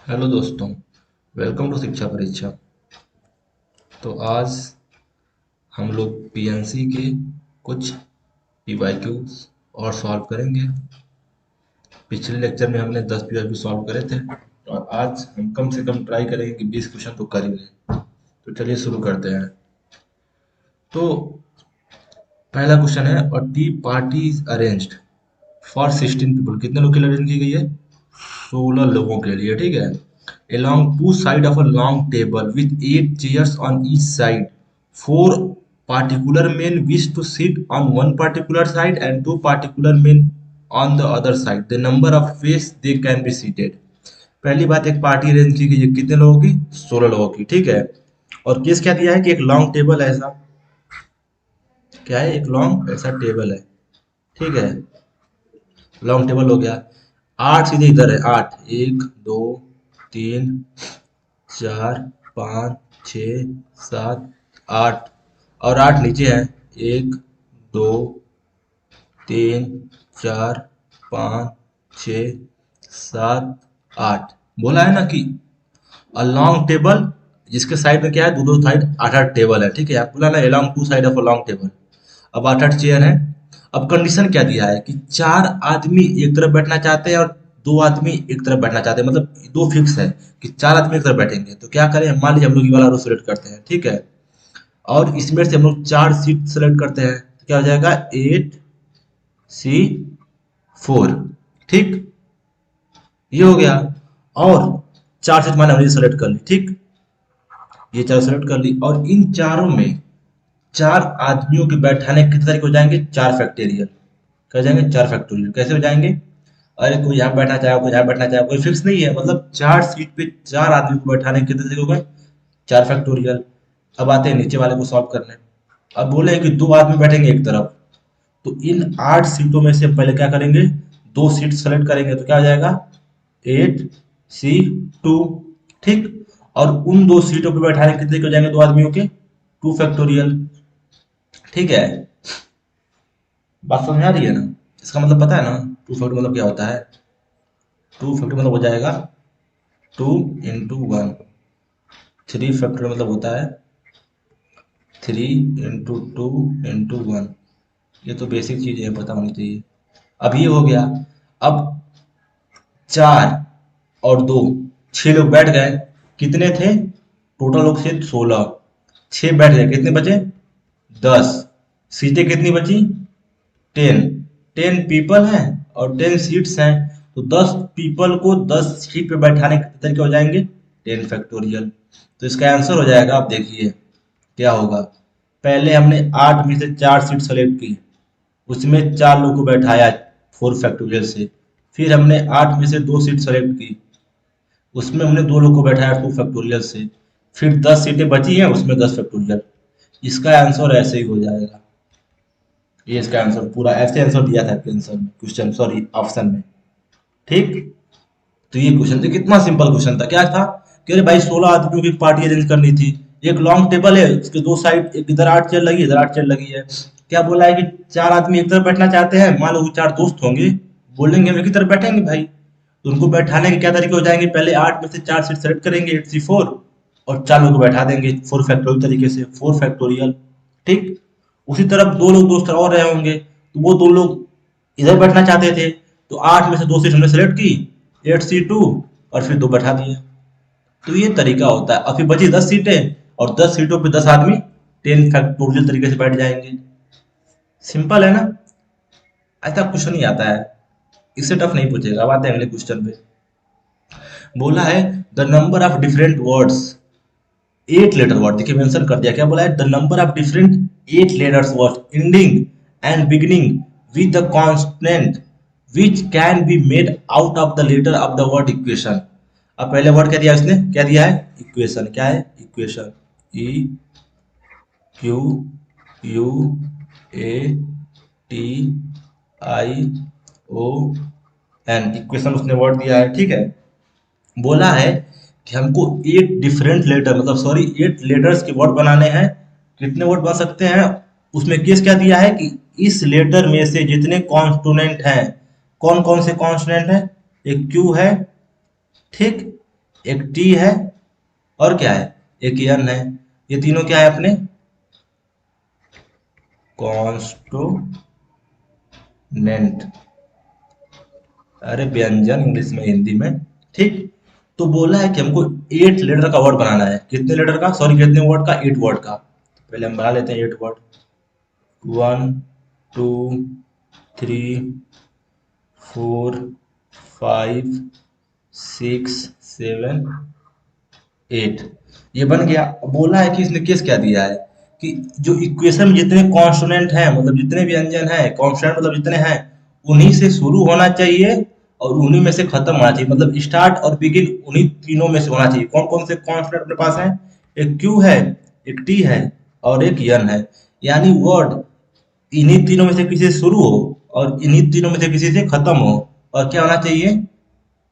Hello दोस्तों। Welcome to शिक्षा परीक्षा। तो आज हम लोग पीएनसी के कुछ पीवाईक्यूज और सॉल्व करेंगे। पिछले लेक्चर में हमने 10 पीवाईक्यू सॉल्व करे थे और आज हम कम से कम ट्राई करेंगे कि 20 क्वेश्चन तो कर ही लें। तो चलिए शुरू करते हैं। तो पहला क्वेश्चन है, और T party is arranged for 16 people. कितने लोग के लिए अरेंज की गई है? 16 लोगों के लिए, ठीक है। along two side of a long table with 8 chairs on each side. Four particular men wish to sit on one particular side and two particular men on the other side. The number of ways they can be seated. पहली बात, एक party arrange की गई है कितने लोगों की? 16 लोगों की, ठीक है। और केस क्या दिया है कि एक लॉन्ग टेबल है, ऐसा क्या है, एक लॉन्ग ऐसा टेबल है, ठीक है। लॉन्ग टेबल हो गया। आठ सीधे इधर है, आठ, एक दो तीन चार पाँच छ सात आठ, और आठ नीचे है, एक दो तीन चार पाँच छ सात आठ। बोला है ना कि अ लॉन्ग टेबल, जिसके साइड में क्या है, दो दो साइड आठ आठ टेबल है, ठीक है। बोला ना along two side of a long table. अब आठ आठ चेयर है। अब कंडीशन क्या दिया है कि चार आदमी एक तरफ बैठना चाहते हैं और दो आदमी एक तरफ बैठना चाहते हैं, मतलब दो फिक्स है कि चार आदमी एक तरफ बैठेंगे। तो क्या करें, मान लीजिए हम लोग ये वाला रो सेलेक्ट करते हैं, ठीक है। और इसमें से हम लोग चार सीट सेलेक्ट करते हैं, तो क्या हो जाएगा, 8C4, ठीक। ये हो गया। और चार सीट मैंने हमने सेलेक्ट कर ली, ठीक। ये चार सेलेक्ट कर ली, और इन चारों में चार आदमियों के बैठाने कितने तरीके हो जाएंगे? चार फैक्टोरियल। क्या हो जाएंगे? चार फैक्टोरियल। कैसे हो जाएंगे? अरे कोई यहाँ बैठना चाहे, कोई यहाँ बैठना चाहे, कोई फिक्स नहीं है, मतलब चार सीट पे चार आदमी को बैठाने के कितने तरीके हो गए? चार फैक्टोरियल। अब आते हैं नीचे वाले को सॉल्व करने। अब बोले हैं कि दो आदमी बैठेंगे एक तरफ, तो इन आठ सीटों में से पहले क्या करेंगे, दो सीट सेलेक्ट करेंगे, तो क्या हो जाएगा, 8C2, ठीक। और उन दो सीटों पे बैठाने कितने तरीके हो जाएंगे दो आदमियों के? टू फैक्टोरियल, ठीक है। बात समझ आ रही है ना? इसका मतलब पता है ना, टू फैक्टर मतलब क्या होता है? टू फैक्टर मतलब हो जाएगा 2 into 1। थ्री फैक्टर मतलब होता है 3 into 2 into 1। ये तो बेसिक चीजें हैं, पता होनी चाहिए। अब ये हो गया। अब चार और दो, छह लोग बैठ गए। कितने थे टोटल लोग? थे 16। छह बैठ गए, कितने बचे? 10। सीटें कितनी बची? 10। 10 पीपल हैं और 10 सीट्स हैं, तो 10 पीपल को 10 सीट पे बैठाने के तरीके हो जाएंगे 10 फैक्टोरियल। तो इसका आंसर हो जाएगा, आप देखिए क्या होगा। पहले हमने 8 में से 4 सीट सेलेक्ट की, उसमें चार लोग को बैठाया 4 फैक्टोरियल से। फिर हमने 8 में से 2 सीट सेलेक्ट की, उसमें हमने दो लोग को बैठाया 2 फैक्टोरियल से। फिर 10 सीटें बची हैं, उसमें 10 फैक्टोरियल। इसका आंसर ऐसे ही हो जाएगा। ये इसका आंसर पूरा ऐसे आंसर दिया था आंसर में, क्वेश्चन सॉरी ऑप्शन में, ठीक। तो ये क्वेश्चन था, कितना सिंपल क्वेश्चन था। क्या था कि अरे भाई 16 आदमियों की पार्टी अरेंज करनी थी। एक लॉन्ग टेबल है, उसके दो साइड, एक इधर 8 चेयर लगी, इधर 8 चेयर लगी है। क्या बोला है कि चार आदमी एक तरफ बैठना चाहते हैं, मान लो वो चार दोस्त होंगे, बोलेंगे हम एक ही तरफ बैठेंगे भाई। तो उनको बैठाने के क्या तरीके हो जाएंगे, पहले 8 में से 4 सीट सेलेक्ट करेंगे, 8C4, और चार लोग को बैठा देंगे 4 फैक्टोरियल तरीके से, 4 फैक्टोरियल, ठीक। उसी तरफ दो लोग दोस्त और रहे होंगे, तो वो दो लोग इधर बैठना चाहते थे, तो 8 में से 2 सीट हमने सेलेक्ट की, 8C2, और फिर दो बैठा दिए। तो ये तरीका होता है। और फिर बची 10 सीटें, और 10 सीटों पे 10 आदमी 10 फैक्टोरियल तरीके से बैठ जाएंगे। सिंपल है ना? ऐसा क्वेश्चन ही आता है, इससे टफ नहीं पूछेगा। अब आते हैं अगले क्वेश्चन पे। बोला है the number of different words, 8 letter word, देखिए मेंशन कर दिया। क्या बोला है, the number of different 8 letters word ending and beginning with the constant which can be made out of the letter of the word equation. अब पहले word क्या दिया उसने, क्या दिया है, इक्वेशन। क्या है, इक्वेशन। EQUATION, इक्वेशन उसने वर्ड दिया है, ठीक है। बोला है कि हमको 8 डिफरेंट लेटर, मतलब सॉरी 8 लेटर्स के वर्ड बनाने हैं। कितने वर्ड बन सकते हैं? उसमें केस क्या दिया है कि इस लेटर में से जितने कॉन्स्टोनेंट हैं, कौन कौन से कॉन्स्टोनेंट हैं, एक क्यू है, ठीक, एक टी है, और क्या है, एक एन है। ये तीनों क्या है अपने, कॉन्स्टोनेंट, अरे व्यंजन इंग्लिश में, हिंदी में। ठीक। तो बोला है कि हमको 8 लेटर का वर्ड बनाना है। कितने लेटर का, सॉरी कितने वर्ड का, 8 वर्ड का। पहले हम बना लेते हैं 8 वर्ड। 1 2 3 4 5 6 7 8, ये बन गया। बोला है कि इसने केस क्या दिया है कि जो इक्वेशन में जितने कॉन्स्टोनेंट हैं, मतलब जितने व्यंजन हैं, कॉन्स्टोनेंट मतलब जितने हैं, उन्हीं से शुरू होना चाहिए और उन्हीं में से खत्म होना चाहिए। मतलब स्टार्ट और बिगिन उन्हीं तीनों में से होना चाहिए। कौन कौन से कॉन्स्टोनेंट अपने पास हैं, एक क्यू है, एक टी है, और एक यन है। यानी वर्ड इन्हीं तीनों में से किसी से शुरू हो और इन्हीं तीनों में से किसी से खत्म हो, और क्या होना चाहिए,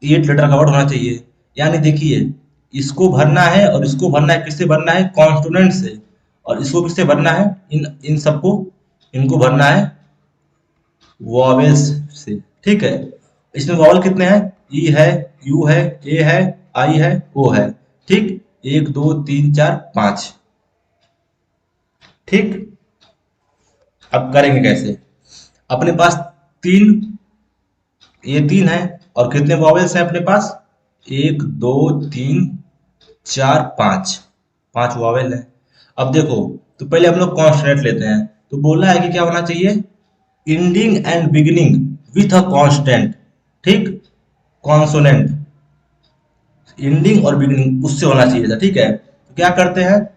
8 लेटर का वर्ड होना चाहिए। यानी देखिए, इसको भरना है और इसको भरना है, किससे भरना है, कॉन्स्टोनेंट से। और इसको किससे भरना है, इन इन सबको, इनको भरना है वॉवेल्स से। ठीक है। इसमें वॉवल कितने हैं, ई है, यू है, ए है, आई है, ओ है। ठीक। 1 2 3 4 5। ठीक। अब करेंगे कैसे, अपने पास तीन, ये तीन है, और कितने वॉवेल्स हैं अपने पास, 1 2 3 4 5, 5 वॉवेल है। अब देखो, तो पहले हम लोग कॉन्स्टेंट लेते हैं। तो बोला है कि क्या होना चाहिए, ending and beginning with a constant. ठीक। कॉन्सोनेंट, एंडिंग और बिगिनिंग उससे होना चाहिए था। ठीक है। तो क्या करते हैं,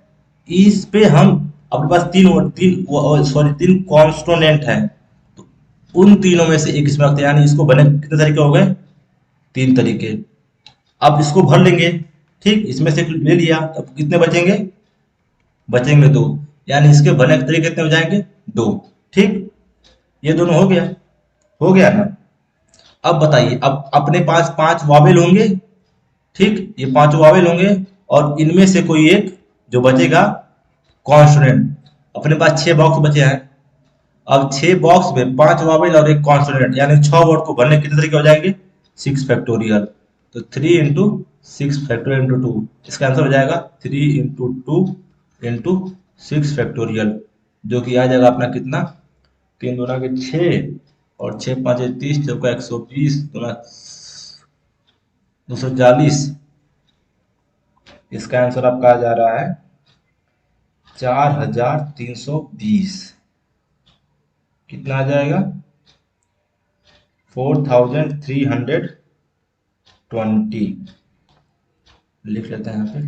इस पे हम, अपने पास तीन कॉन्स्टोनेंट हैं, तो उन तीनों में से एक इसमें रखते हैं। यानी इसको बने कितने तरीके हो गए, 3 तरीके। अब इसको भर लेंगे। ठीक। इसमें से ले लिया, अब कितने बचेंगे, बचेंगे 2। यानी इसके भरने के तरीके कितने हो जाएंगे, 2। ठीक। ये दोनों हो गया, हो गया ना। अब बताइए, अब अपने पास 5 वावेल होंगे। ठीक। ये 5 वावेल होंगे, और इनमें से कोई एक जो बचेगा कॉन्सोनेंट। अपने पास 6 बॉक्स बचे हैं। अब 6 बॉक्स में 5 वावेल और एक कॉन्सोनेंट, यानी 6 वर्ड को भरने कितने तरीके हो जाएंगे, 6 फैक्टोरियल। तो 3 × 6 फैक्टोरियल × 2, इसका आंसर हो जाएगा 3 × 2 × 6 फैक्टोरियल, जो कि आ जाएगा अपना कितना, 3 दूना के 6, और 6 × 5 = 30, चौका 120, दूना 240। इसका आंसर आपका आ जा रहा है 4320। कितना आ जाएगा, 4320। लिख लेते हैं यहाँ पे,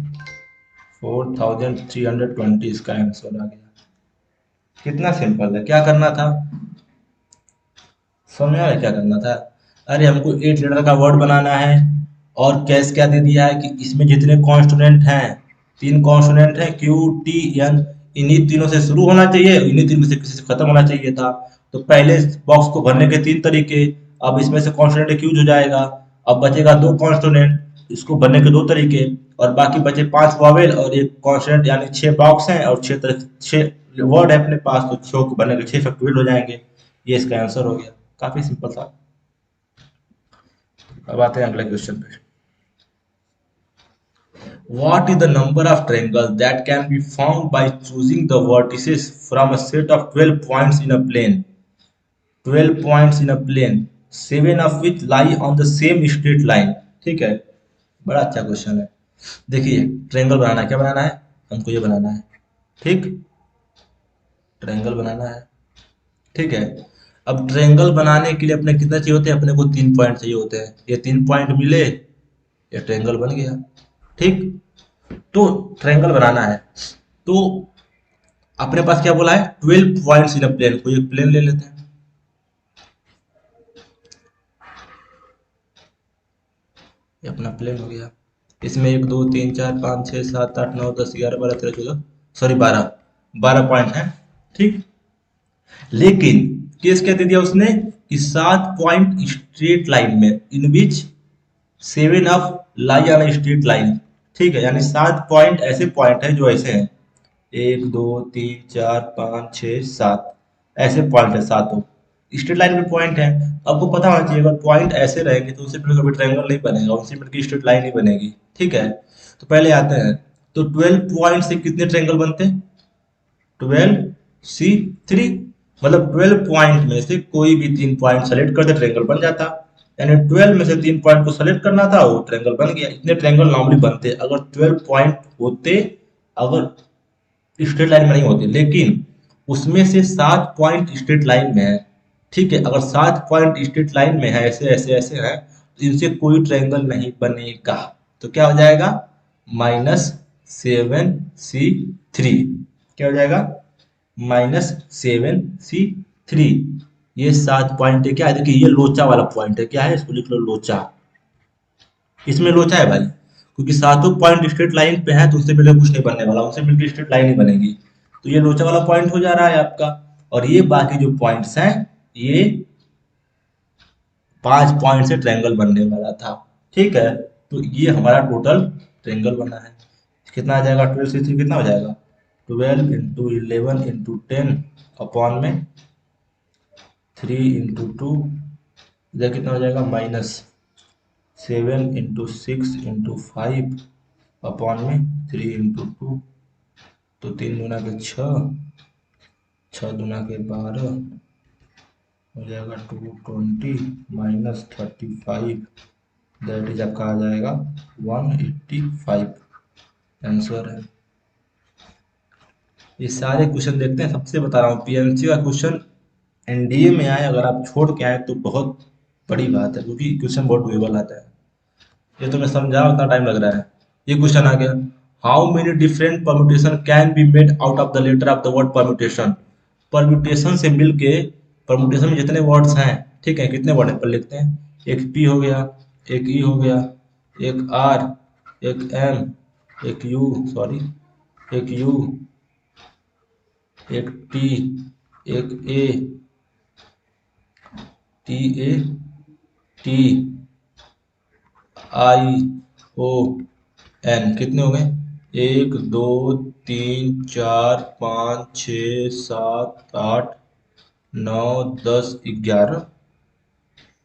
4320 इसका आंसर आ गया। कितना सिंपल है, क्या करना था, समझ में आ रहा है क्या करना था। अरे हमको 8 लेटर का वर्ड बनाना है, और कैस क्या दे दिया है कि इसमें जितने कॉन्स्टोनेंट हैं, 3 कॉन्स्टोनेंट हैं, क्यू टी एन, इन्हीं तीनों से शुरू होना चाहिए, इन्हीं तीन में से किसी से खत्म होना चाहिए था। तो पहले बॉक्स को भरने के 3 तरीके। अब इसमें से कॉन्स्टोनेंट एक्यूज हो जाएगा। अब बचेगा 2 कॉन्स्टोनेंट, इसको भरने के 2 तरीके। और बाकी बचे 5 वावेल और एक कॉन्स्टोनेंट, यानी 6 बॉक्स हैं और 6 वर्ड है अपने पास, तो 6 को भरने के 6 फैक्टोरियल हो जाएंगे। ये इसका आंसर हो गया, काफी सिंपल था। अब आते हैं अगले क्वेश्चन पे। What is the number of triangles that can be found by choosing the vertices from a set of 12 points in a plane? 12 points in a plane, 7 of which lie on the same straight line. ठीक है, बड़ा अच्छा question है। देखिए, triangle बनाना है, क्या बनाना है, हमको ये बनाना है। ठीक। ट्रायंगल बनाना है। ठीक है। अब ट्रायंगल बनाने के लिए अपने कितना चाहिए होते हैं, अपने को 3 पॉइंट चाहिए होते हैं। ये 3 पॉइंट मिले, ये ट्रायंगल बन गया। ठीक। तो ट्रायंगल बनाना है, तो अपने पास क्या बोला है, 12 पॉइंट्स इन अ प्लेन। कोई एक प्लेन ले लेते हैं। ये अपना प्लेन हो गया। इसमें 1 2 3 4 5 6 7 8 9 10 11 12 13 14, सॉरी 12 है। ठीक। लेकिन केस क्या दे दिया उसने कि 7 पॉइंट स्ट्रेट लाइन में, इन विच 7 of lie on straight line. ठीक है। यानी 7 पॉइंट ऐसे पॉइंट है जो ऐसे हैं, 1 2 3 4 5 6 7, ऐसे पॉइंट है 7। स्ट्रेट लाइन में पॉइंट है, आपको पता होना चाहिए अगर पॉइंट ऐसे रहेंगे तो उनसे मिलकर कभी ट्रायंगल नहीं बनेगा, उनसे मिलकर स्ट्रेट लाइन ही बनेगी। ठीक है, तो पहले आते हैं, तो 12 पॉइंट से कितने ट्रायंगल बनते हैं? 12C3, मतलब 12 पॉइंट में से कोई भी 3 पॉइंट सेलेक्ट करते ट्रायंगल बन जाता। यानी 12 में से 3 पॉइंट को सेलेक्ट करना था, वो ट्रायंगल बन गया। इतने ट्रायंगल नॉर्मली बनते अगर 12 पॉइंट होते, अगर स्ट्रेट लाइन में नहीं होते, लेकिन उसमें से 7 पॉइंट स्ट्रेट लाइन में है। ठीक है, अगर 7 पॉइंट स्ट्रेट लाइन में है, ऐसे ऐसे ऐसे है, तो इनसे कोई ट्रायंगल नहीं बनेगा। तो क्या हो जाएगा? -7C3। क्या हो जाएगा? -7C3। ये 7 पॉइंट है, क्या है? देखिए, ये लोचा वाला पॉइंट है। क्या है? इसको लिख लो, लोचा। इसमें लोचा है भाई, क्योंकि सातों पॉइंट स्ट्रेट लाइन पे है, तो उससे मिलकर कुछ नहीं बनने वाला, उससे मिलकर स्ट्रेट लाइन ही बनेगी। तो ये लोचा वाला पॉइंट हो जा रहा है आपका। और ये बाकी जो पॉइंट्स हैं, ये 5 पॉइंट से ट्रायंगल बनने वाला था। ठीक है, तो ये हमारा टोटल ट्रायंगल बना है। कितना आ जाएगा? 12 से 3 कितना हो जाएगा? 12 इंटू 11 इंटू 10 अपॉन में 3 इंटू 2, इधर कितना हो जाएगा? -7 इंटू 6 इंटू 5 अपॉन में 3 इंटू 2। तो 3 दूना के 6, 6 दूना के 12, हो जाएगा 220 -35, दैट इज आपका आ जाएगा 185। आंसर है। ये सारे क्वेश्चन देखते हैं, सबसे बता रहा हूँ, पीएमसी का क्वेश्चन एनडीए में आए अगर आप छोड़ के आए तो बहुत बड़ी बात है, क्योंकि क्वेश्चन बहुत डुएबल आता है। ये तो मैं समझा, उतना टाइम लग रहा है। ये क्वेश्चन आ गया, how many different permutation can be made out of the letter of the word permutation. Permutation से मिलके, परम्यूटेशन में जितने वर्ड्स हैं, ठीक है, कितने वर्ड है पर लिखते हैं? एक पी हो गया, एक ई हो गया, एक आर, एक एम, एक यू, सॉरी, एक यू, एक टी, एक A, T A, T I O N. कितने हो गए? 1 2 3 4 5 6 7 8 9 10 11,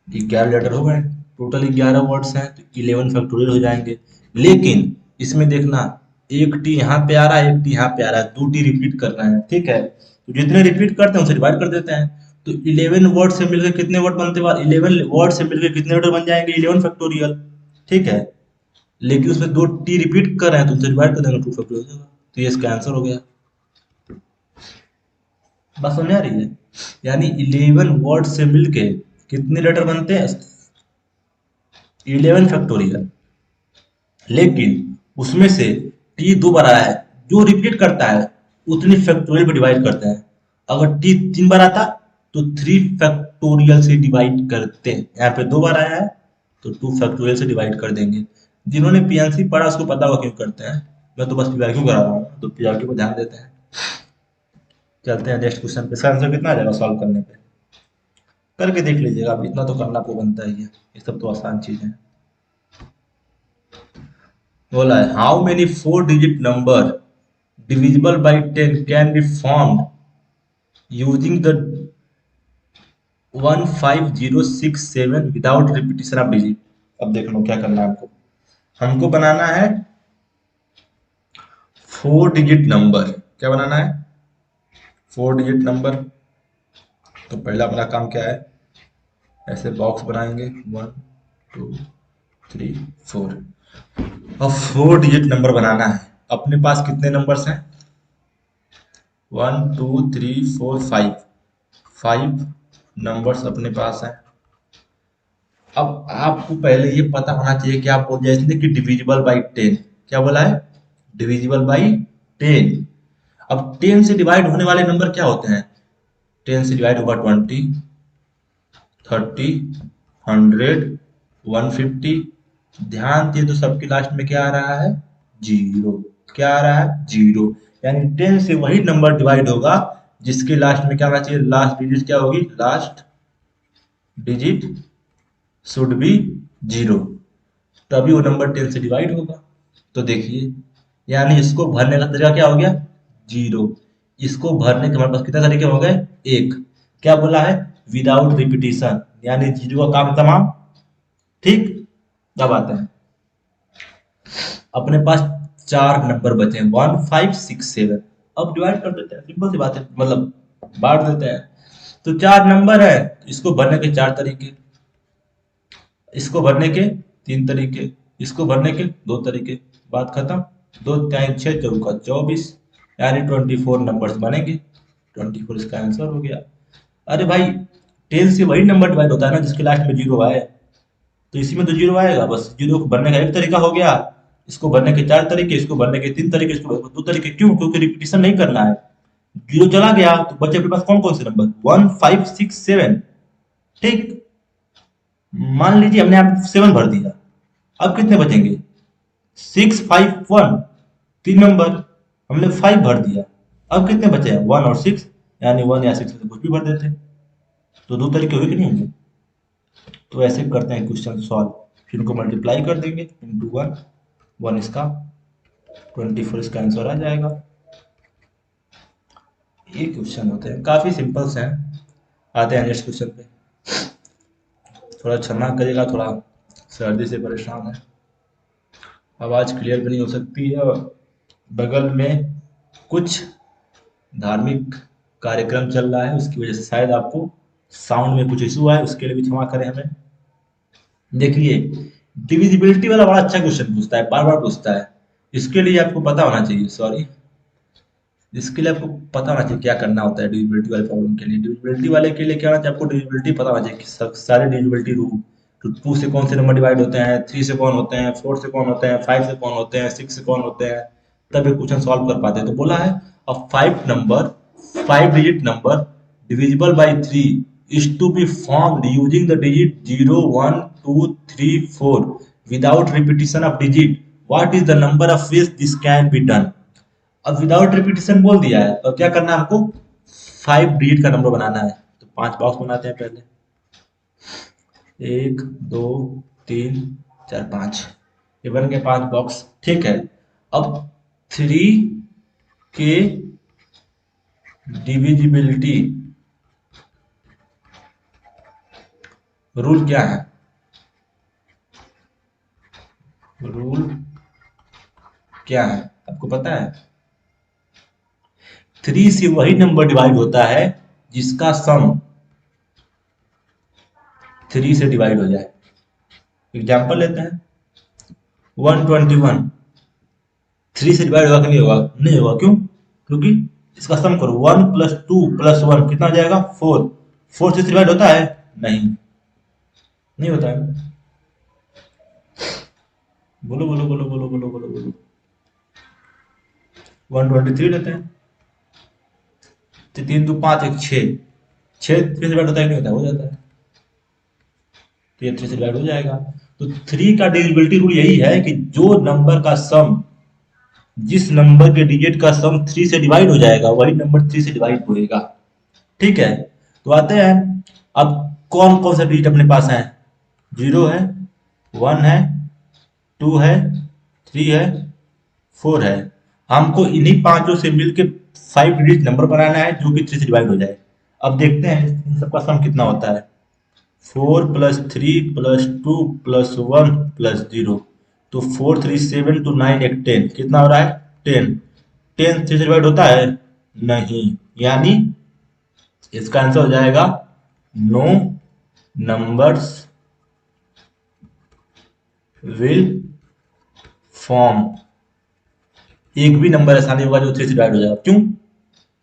11 लेटर हो गए। टोटल 11 वर्ड्स हैं, तो 11 फैक्टोरियल हो जाएंगे। लेकिन इसमें देखना, एक टी यहाँ पे आ रहा है, एक टी यहाँ पे आ रहा है, 2 टी रिपीट कर रहे हैं। ठीक है, तो जितने रिपीट करते हैं उसे डिवाइड कर देते हैं। तो 11 वर्ड से मिलकर कितने वर्ड बनते हैं? 11 वर्ड से मिलकर कितने लेटर बन जाएंगे? 11 फैक्टोरियल। ठीक है, लेकिन उसमें 2 टी रिपीट कर रहे हैं, तो उनसे डिवाइड कर देंगे, 2 फैक्टोरियल हो जाएगा। तो ये इसका आंसर हो गया। बात समझ आ रही है? यानी 11 वर्ड से मिलके कितने लेटर बनते हैं? 11 फैक्टोरियल। लेकिन उसमें से टी 2 बार आया है, जो रिपीट करता है उतनी फैक्टोरियल पे डिवाइड करते हैं। अगर टी 3 बार आता तो 3 फैक्टोरियल से डिवाइड करते हैं। यहाँ पे 2 बार आया है तो 2 फैक्टोरियल से डिवाइड कर देंगे। जिन्होंने पीएनसी पढ़ा उसको पता होगा क्यों करते हैं। मैं तो बस पीआरक्यू करा रहा हूँ, तो पीआरक्यू पर ध्यान देते हैं। चलते हैं नेक्स्ट क्वेश्चन पे। इसका आंसर कितना आ जाएगा सॉल्व करने पे? करके देख लीजिएगा, अब इतना तो करना आपको बनता ही है, ये सब तो आसान चीज है। बोला है, how many 4 digit number divisible by 10 can be formed using the 15067 without repetition of digit। अब देख लो क्या करना है आपको। हमको बनाना है 4 डिजिट नंबर। क्या बनाना है? 4 डिजिट नंबर। तो पहला अपना काम क्या है? ऐसे बॉक्स बनाएंगे, 1 2 3 4। अब 4 डिजिट नंबर बनाना है। अपने पास कितने नंबर्स हैं? 1 2 3 4 5, 5 नंबर्स अपने पास हैं। अब आपको पहले ये पता होना चाहिए कि आप बोल जैसे कि डिविजिबल बाई 10। क्या बोला है? Divisible by 10। अब 10 से डिवाइड होने वाले नंबर क्या होते हैं? 10 से डिवाइड होगा 20, 30, 100, 150। ध्यान दिए तो सबके लास्ट में क्या आ रहा है? जीरो। क्या आ रहा है? जीरो। यानी 10 से वही नंबर डिवाइड होगा जिसके लास्ट में क्या आना चाहिए? लास्ट डिजिट क्या होगी? Last digit should be zero, तभी वो नंबर 10 से डिवाइड होगा। तो देखिए, यानी इसको भरने का तरीका क्या हो गया? जीरो। इसको भरने के हमारे पास कितने तरीके हो गए? एक। क्या बोला है? विदाउट रिपीटिशन, यानी जीरो का काम तमाम। ठीक, अब आते हैं अपने पास चार नंबर बचे हैं 1 5 6 7। अब डिवाइड कर देते हैं, सिंपल सी बात है, मतलब बांट देते हैं। तो चार नंबर है, इसको भरने के चार तरीके, इसको भरने के तीन तरीके, इसको भरने के दो तरीके, बात खत्म। दो टाइम छह चौका 24, यानी 24 नंबर्स बनेंगे। 24 इसका आंसर हो गया। अरे भाई 10 से वही नंबर डिवाइड होता है ना जिसके लास्ट में जीरो आए, तो इसी में तो जीरो आएगा, बस जीरो को भरने का एक तरीका हो गया। इसको भरने के चार तरीके, इसको भरने के तीन तरीके, इसको भरने के दो तरीके। क्यों? क्योंकि रिपीटिशन नहीं करना है। जीरो चला गया तो बच्चे के पास कौन कौन से नंबर 1 5 6 7। ठीक, मान लीजिए हमने आप 7 भर दिया, अब कितने बचेंगे 6 5 1, तीन नंबर। हमने 5 भर दिया, अब कितने बचे हैं 1 और 6, यानी 1 या 6 में से कुछ भी भर देते हैं। तो दो तरीके हुए कि नहीं होंगे? तो ऐसे करते हैं क्वेश्चन सॉल्व, फिर उनको मल्टीप्लाई कर देंगे इंटू 1, 1 इसका 24 इसका आंसर आ जाएगा। ये क्वेश्चन होते हैं, काफी सिंपल से हैं। आते हैं नेक्स्ट क्वेश्चन पे। थोड़ा क्षमा करिएगा, थोड़ा सर्दी से परेशान है, आवाज क्लियर भी नहीं हो सकती है, और बगल में कुछ धार्मिक कार्यक्रम चल रहा है, उसकी वजह से शायद आपको साउंड में कुछ इशू है, उसके लिए भी क्षमा करें हमें। देखिए, डिविजिबिलिटी वाला बड़ा अच्छा क्वेश्चन पूछता है, बार बार पूछता है। इसके लिए आपको पता होना चाहिए, सॉरी, इसके लिए आपको पता होना चाहिए क्या करना होता है डिविजिबिलिटी वाले प्रॉब्लम के लिए। डिविजिबिलिटी वाले के लिए क्या होना चाहिए, आपको डिविजिबिलिटी पता होना चाहिए कि सारे डिविजिबिलिटी रूल, तो 2 से कौन से नंबर डिवाइड होते हैं, 3 से कौन होते हैं, 4 से कौन होते हैं, 5 से कौन होते हैं, 6 से कौन होते हैं, तब ये क्वेश्चन सॉल्व कर पाते हैं। तो बोला है अ 5 digit number divisible by 3 is to be formed using the digit 0 1 2 3 4 without repetition of digit. What is the number of ways this can be done? अब विदाउट रिपीटिशन बोल दिया है, तो क्या करना है हमको 5 डिजिट का नंबर बनाना है। तो 5 बॉक्स बनाते हैं पहले, 1 2 3 4 5, ये बन गए 5 बॉक्स। ठीक है, अब 3 के डिविजिबिलिटी रूल क्या है? रूल क्या है आपको पता है? 3 से वही नंबर डिवाइड होता है जिसका सम 3 से डिवाइड हो जाए। एग्जांपल लेते हैं 121, 3 से डिवाइड होगा कि नहीं होगा? नहीं होगा। क्यों? क्योंकि इसका सम करो 1 प्लस 2 प्लस 1 कितना हो जाएगा 4। 4 से डिवाइड होता है? नहीं, नहीं होता है। बोलो बोलो बोलो बोलो बोलो बोलो बोलो। 123 लेते हैं, तो 3 2 5 1 6, 6 3 से डिवाइड होता है? नहीं होता है, हो जाता है। तो ये 3 से डिवाइड हो जाएगा। तो 3 का डिविजिबिलिटी रूल यही है कि जो नंबर का सम, जिस नंबर के डिजिट का सम 3 से डिवाइड हो जाएगा वही नंबर 3 से डिवाइड होएगा। ठीक है, तो आते हैं अब कौन कौन सा डिजिट अपने पास है। 0 है, 1 है, 2 है, 3 है, 4 है। हमको इन्हीं पांचों से मिलके 5 डिजिट नंबर बनाना है जो कि 3 से डिवाइड हो जाए। अब देखते हैं इन सबका सम कितना होता है। 4 प्लस 3 प्लस 2 प्लस 1 प्लस 0, तो 4 3 7 2 9 1 10, कितना हो रहा है 10। 10 3 से डिवाइड होता है? नहीं, यानी इसका आंसर हो जाएगा नो नंबर्स विल फॉर्म। एक भी नंबर ऐसा नहीं होगा जो 3 से डिवाइड हो जाएगा। क्यों?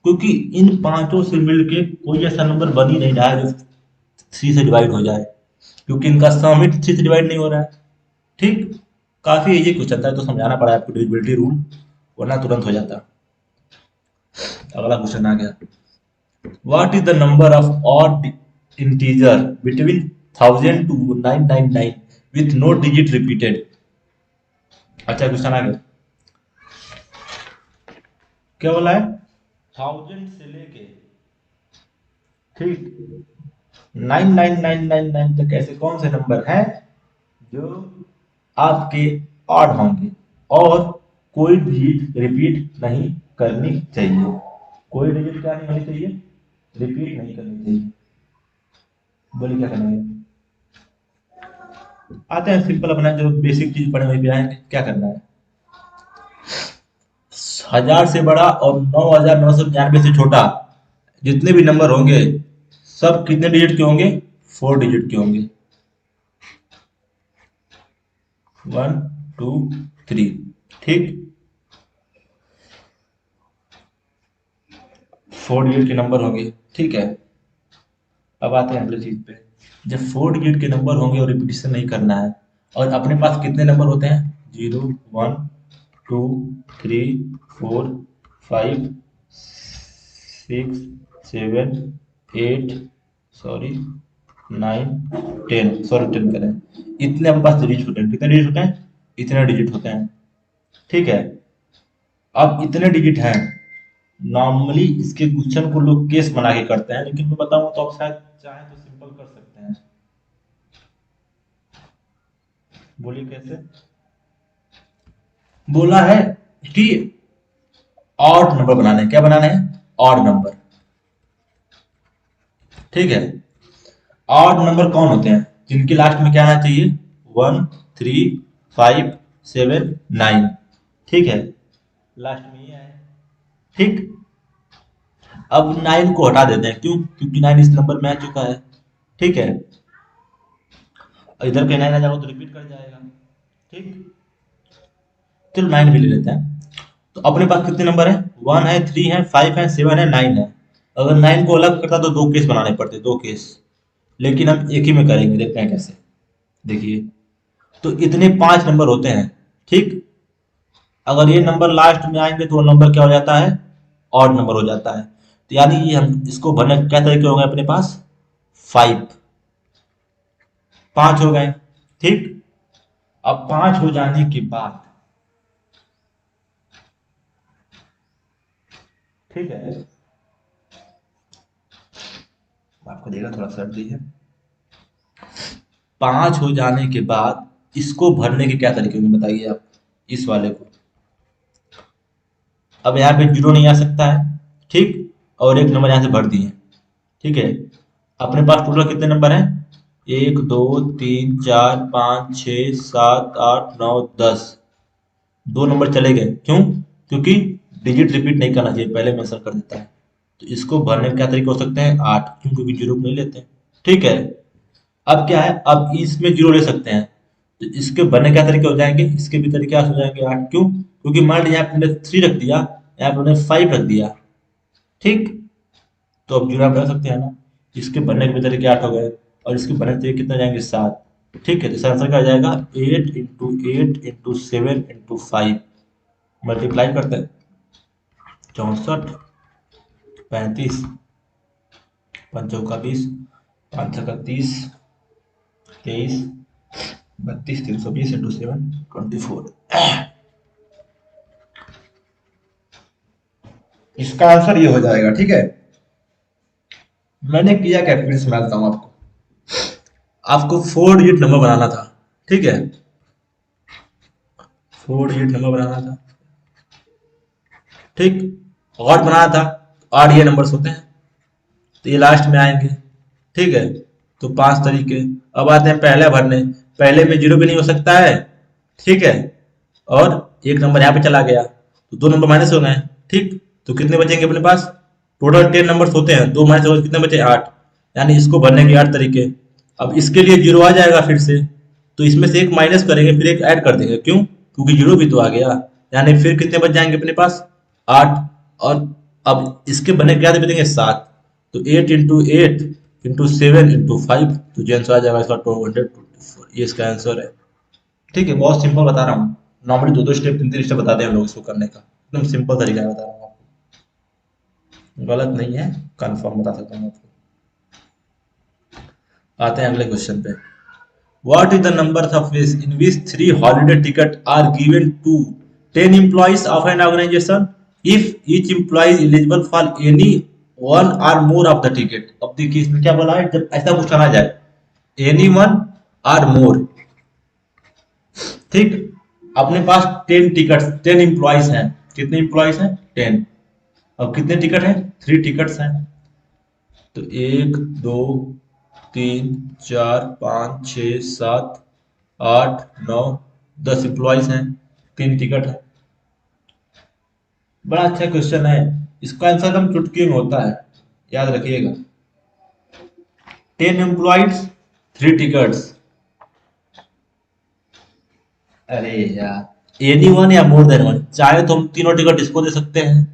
क्योंकि इन पांचों से मिलके कोई ऐसा नंबर बन ही नहीं रहा है जो 3 से डिवाइड हो जाए, क्योंकि इनका सम ही 3 से डिवाइड नहीं हो रहा है। ठीक, काफी इजी क्वेश्चन था, तो समझाना पड़ा आपको डिविजिबिलिटी रूल, वरना तुरंत हो जाता। अगला क्वेश्चन आ गया, what is the number of odd integer between 1000 to 999 with no digit repeated. अच्छा क्वेश्चन आ गया, क्या बोला है 1000 से लेके ठीक 99999 तक ऐसे कौन से नंबर हैं जो आपके ऑड होंगे और कोई डिजिट रिपीट नहीं करनी चाहिए। कोई डिजिट क्या नहीं होनी चाहिए? रिपीट नहीं करनी चाहिए। बोलिए क्या करना है। आते हैं सिंपल अपना जो बेसिक चीज पढ़े वही पे आएंगे, क्या करना है। 1000 से बड़ा और 9999 से छोटा जितने भी नंबर होंगे सब कितने डिजिट के होंगे, 4 डिजिट के होंगे। 1 2 3, ठीक। 4 डिजिट के नंबर होंगे, ठीक है। अब आते हैं अगले चीज पे। जब 4 डिजिट के नंबर होंगे और रिपीटिशन नहीं करना है, और अपने पास कितने नंबर होते हैं, 0 1 2 3 4 5 6 7 8, सॉरी 9 10, सॉरी 10 करें। इतने अपने पास डिजिट होते हैं, कितने डिजिट होते हैं, इतने डिजिट होते हैं, ठीक है। अब इतने डिजिट हैं, नॉर्मली इसके क्वेश्चन को लोग केस बना के करते हैं, लेकिन मैं बताऊं तो आप शायद चाहे तो सिंपल कर सकते हैं। बोलिए कैसे। बोला है कि ऑड नंबर बनाने हैं, क्या बनाने हैं, ऑड नंबर, ठीक है। ऑड नंबर कौन होते हैं, जिनके लास्ट में क्या आना चाहिए, 1 3 5 7 9, ठीक है, लास्ट में ये है, ठीक। अब 9 को हटा देते हैं, क्यों, क्योंकि 9 इस नंबर में आ चुका है, ठीक है। इधर कहीं 9 आ जाएगा तो रिपीट कर जाएगा, ठीक। चलो 9 भी ले लेते हैं। तो अपने पास कितने नंबर है, 1 है, 3 है, 5 है, 7 है, 9 है। अगर 9 को अलग करता तो दो केस बनाने पड़ते, दो केस, लेकिन हम एक ही में करेंगे, देखते हैं कैसे। देखिए, तो इतने 5 नंबर होते हैं, ठीक। अगर ये नंबर लास्ट में आएंगे तो वो नंबर क्या हो जाता है, ऑड नंबर हो जाता है। तो यानी ये हम इसको भरने के क्या तरीके हो गए अपने पास, 5, 5 हो गए, ठीक। अब 5 हो जाने के बाद, ठीक है, आपको देगा थोड़ा सर्दी है। 5 हो जाने के बाद इसको भरने के क्या तरीके होंगे बताइए आप, इस वाले को। अब यहाँ पे जीरो नहीं आ सकता है, ठीक, और एक नंबर यहाँ से भर दिए, ठीक है। अपने पास टोटल कितने नंबर हैं, 1 2 3 4 5 6 7 8 9 10, दो नंबर चले गए, क्यों, क्योंकि डिजिट रिपीट नहीं करना चाहिए, पहले मेंशन कर देता है। तो इसको भरने के क्या तरीके हो सकते हैं, 8, क्यों, क्योंकि जीरो नहीं लेते, ठीक है। अब क्या है, अब इसमें जीरो ले सकते हैं, तो इसके बनने क्या तरीके हो जाएंगे, इसके भी तरीके हो जाएंगे 8, क्यों, क्योंकि मान लीजिए यहाँ पे 3 रख दिया, यहाँ पे 5 रख दिया, ठीक। तो अब जीरो आप रख सकते हैं ना। इसके बनने के भी तरीके 8 हो गए, और इसके बनने के तरीके कितने हो जाएंगे, 7, ठीक है। तो इसका आंसर क्या आ जाएगा, 8 × 8 × 7 × 5, मल्टीप्लाई करते हैं, 64 35 5 का 20, 5 का 30, 23 32, 320 × 7 24। इसका आंसर ये हो जाएगा, ठीक है। मैंने किया क्या, फिर मैं बताऊं आपको। आपको 4 डिजिट नंबर बनाना था, ठीक है, 4 डिजिट नंबर बनाना था, ठीक। और बनाना था, और ये नंबर्स होते हैं, तो ये लास्ट में आएंगे, ठीक है। तो 5 तरीके। अब आते हैं पहले भरने, पहले में जीरो भी नहीं हो सकता है, ठीक है, और एक नंबर यहाँ पे चला गया, तो दो नंबर माइनस हो गए, ठीक। तो कितने बचेंगे अपने पास, टोटल 10 नंबर्स होते हैं, दो माइनस हो गए, कितने बचे, 8, यानी इसको भरने के 8 तरीके। अब इसके लिए जीरो आ जाएगा फिर से, तो इसमें से एक माइनस करेंगे, फिर एक ऐड कर देंगे, क्यों, क्योंकि जीरो भी तो आ गया, यानी फिर कितने बच जाएंगे अपने पास, 8। और अब इसके बनने के क्या बचेंगे, 7। तो 8 × 8 × 7 × 5, तो जो आंसर आ जाएगा इसका 224, ये इसका आंसर है, ठीक है। बहुत सिंपल बता रहा हूँ, नॉर्मली दो दो स्टेप, तीन तीन स्टेप बताते हैं हम लोग इसको करने का, एकदम सिंपल तरीका बता रहा हूँ आपको, गलत नहीं है, कंफर्म बता सकता हूँ आपको। आते हैं अगले क्वेश्चन पे। What is the number of ways in which 3 holiday tickets are given to 10 employees of an organization if each employee is eligible for any one or more of the ticket? अब देखिए इसमें क्या बोला है, जब ऐसा कुछ आ जाए एनी वन और मोर, ठीक। अपने पास 10 टिकट्स, 10 एम्प्लॉइज हैं, कितने एम्प्लॉइज हैं, 10। अब कितने टिकट हैं, 3 टिकट्स हैं, तो 1 2 3 4 5 6 7 8 9 10 एम्प्लॉयज हैं, 3 टिकट है। बड़ा अच्छा क्वेश्चन है, इसका आंसर एकदम चुटकी में होता है, याद रखिएगा। 10 एम्प्लॉयज, 3 टिकट्स। अरे यार, एनी वन या मोर देन वन, चाहे तो हम तीनों टिकट इसको दे सकते हैं,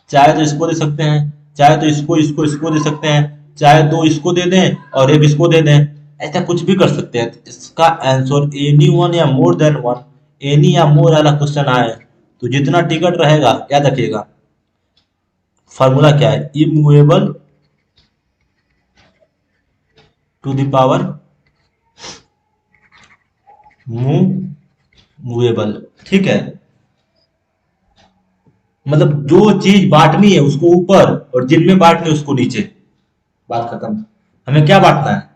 चाहे तो इसको दे सकते हैं, चाहे तो इसको इसको इसको दे सकते हैं, चाहे दो इसको दे दें और एक इसको दे दें, ऐसा कुछ भी कर सकते हैं। तो इसका आंसर एनी वन या मोर देन वन, एनी या मोर वाला क्वेश्चन आए तो जितना टिकट रहेगा, याद रखिएगा फॉर्मूला क्या है, immovable to the power movable. ठीक है, मतलब जो चीज बांटनी है उसको ऊपर और जिनमें बांटनी है उसको नीचे, बात खत्म। हमें क्या बांटना है,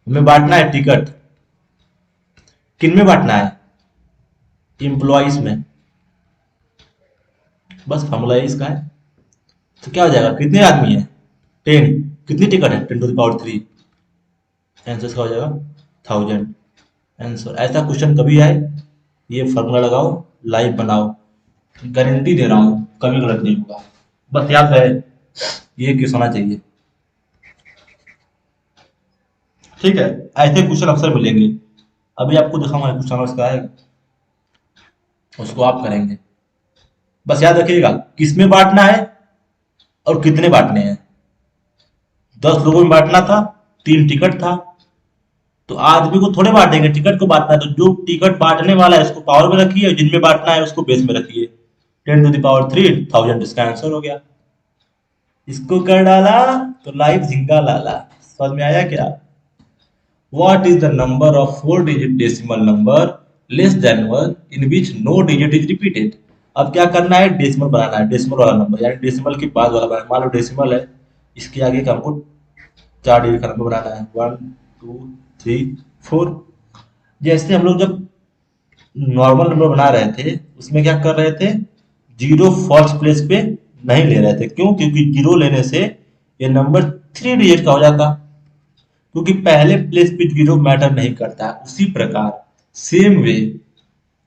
हमें बांटना है टिकट, किन में बांटना है, इम्प्लॉइज में, बस फॉर्मूला इसका है। तो क्या हो जाएगा, कितने आदमी है, 10, कितनी टिकट है, 10⁻3, आंसर का हो जाएगा 1000 आंसर। ऐसा क्वेश्चन कभी आए, ये फॉर्मूला लगाओ, लाइव बनाओ, गारंटी दे रहा हूँ कभी गलत नहीं होगा, बस याद रहे ये क्वेश्चन होना चाहिए। ठीक है, ऐसे क्वेश्चन अक्सर मिलेंगे। अभी आपको दिखाऊंगा क्वेश्चन उसका है, उसको आप करेंगे, बस याद रखिएगा किसमें बांटना है और कितने बांटने हैं। 10 लोगों में बांटना था, 3 टिकट था, तो आदमी को थोड़े बांटेंगे, टिकट को बांटना है, तो जो टिकट बांटने वाला है उसको पावर में रखिए और जिनमें बांटना है उसको बेस में रखिए। 10⁻3 1000 इसका आंसर हो गया। इसको कर डाला तो लाइव झिंगा लाला। समझ में आया क्या? What is the number of 4-digit decimal number less than 1 in which no digit is repeated? अब क्या करना है, डेसिमल बनाना है, डेसिमल वाला नंबर, यानी डेसिमल के बाद वाला बनाना। मान लो डेसिमल है, इसके आगे का हमको 4 डिजिट का नंबर बनाना है, 1 2 3 4। जैसे हम लोग जब नॉर्मल नंबर बना रहे थे उसमें क्या कर रहे थे, जीरो फर्स्ट प्लेस पे नहीं ले रहे थे। क्यों? क्योंकि जीरो लेने से ये नंबर 3 डिजिट का हो जाता, क्योंकि पहले प्लेस पे जीरो मैटर नहीं करता। उसी प्रकार सेम वे